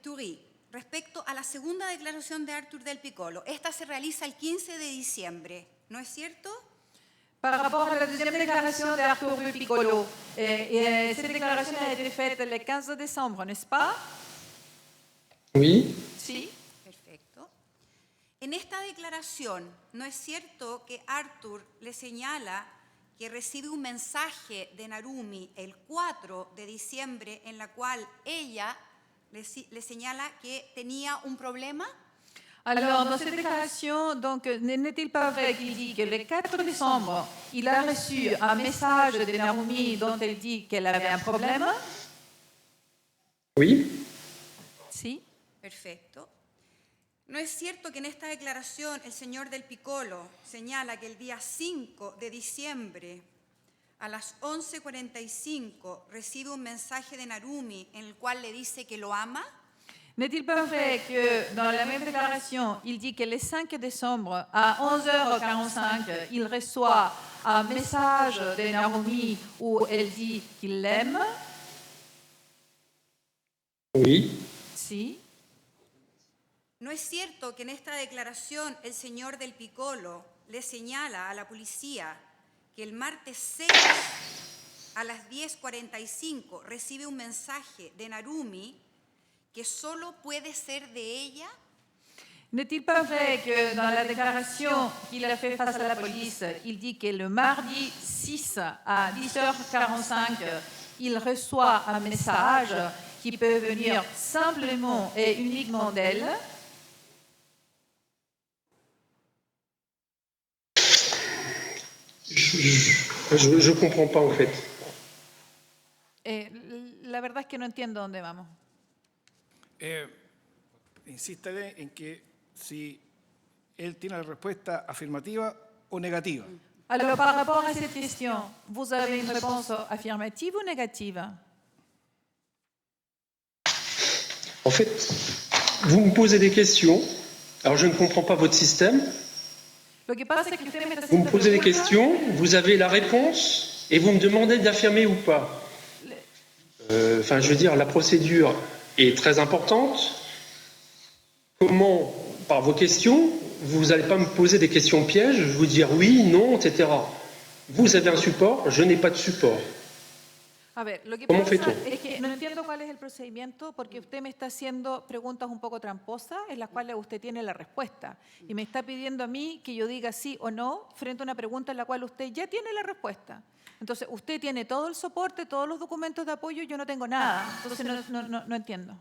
Toury, respecto a la segunda declaración de Artur del Piccolo, esta se realiza el 15 de diciembre, ¿no es cierto? Par rapport à la deuxième déclaration d'Artur de Piccolo, cette déclaration a été faite le 15 décembre, n'est-ce pas? Oui. Sí. Perfecto. En esta declaración, ¿no es cierto que Artur le señala que recibe un mensaje de Narumi el 4 de diciembre en la cual ella le señala que tenía un problema? Alors, dans cette déclaration, donc, n'est-il pas vrai qu'il dit que le 4 décembre, il a reçu un message de Narumi dont elle dit qu'elle avait un problème? Oui. Sí. Perfecto. ¿No es cierto que en esta declaración el señor del Piccolo señala que el día 5 de diciembre a las 11:45 recibe un mensaje de Narumi en el cual le dice que lo ama? N'est-il pas vrai que dans la même déclaration, il dit que le 5 décembre à 11h45, il reçoit un message de Narumi où elle dit qu'il l'aime? Oui. Sí. ¿No es cierto que en esta declaración el señor del Piccolo le señala a la policía que el martes 6 a las 10:45 recibe un mensaje de Narumi que solo puede ser de ella? N'est-il pas vrai que dans la déclaration qu'il a fait face à la police, il dit que le mardi 6 à 10h45, il reçoit un message qui peut venir simplement et uniquement d'elle? Je comprends pas en fait. La verdad es que no entiendo dónde vamos. Insistiré en que si él tiene la respuesta afirmativa o negativa. Alors, par rapport à cette question, vous avez une réponse affirmative ou négative? En fait, vous me posez des questions. Alors, je ne comprends pas votre système. Lo que pasa es que usted me está Vous me haciendo posez des preguntas. questions, vous avez la réponse et vous me demandez d'affirmer ou pas. Enfin, je veux dire, la procédure est très importante. Comment, par vos questions, vous n'allez pas me poser des questions pièges, je vais vous dire oui, non, etc. Vous avez un support, je n'ai pas de support. A ver, lo que ¿Cómo pasa fue tú? es que no entiendo cuál es el procedimiento porque usted me está haciendo preguntas un poco tramposas en las cuales usted tiene la respuesta y me está pidiendo a mí que yo diga sí o no frente a una pregunta en la cual usted ya tiene la respuesta. Entonces, usted tiene todo el soporte, todos los documentos de apoyo y yo no tengo nada. Entonces, no entiendo.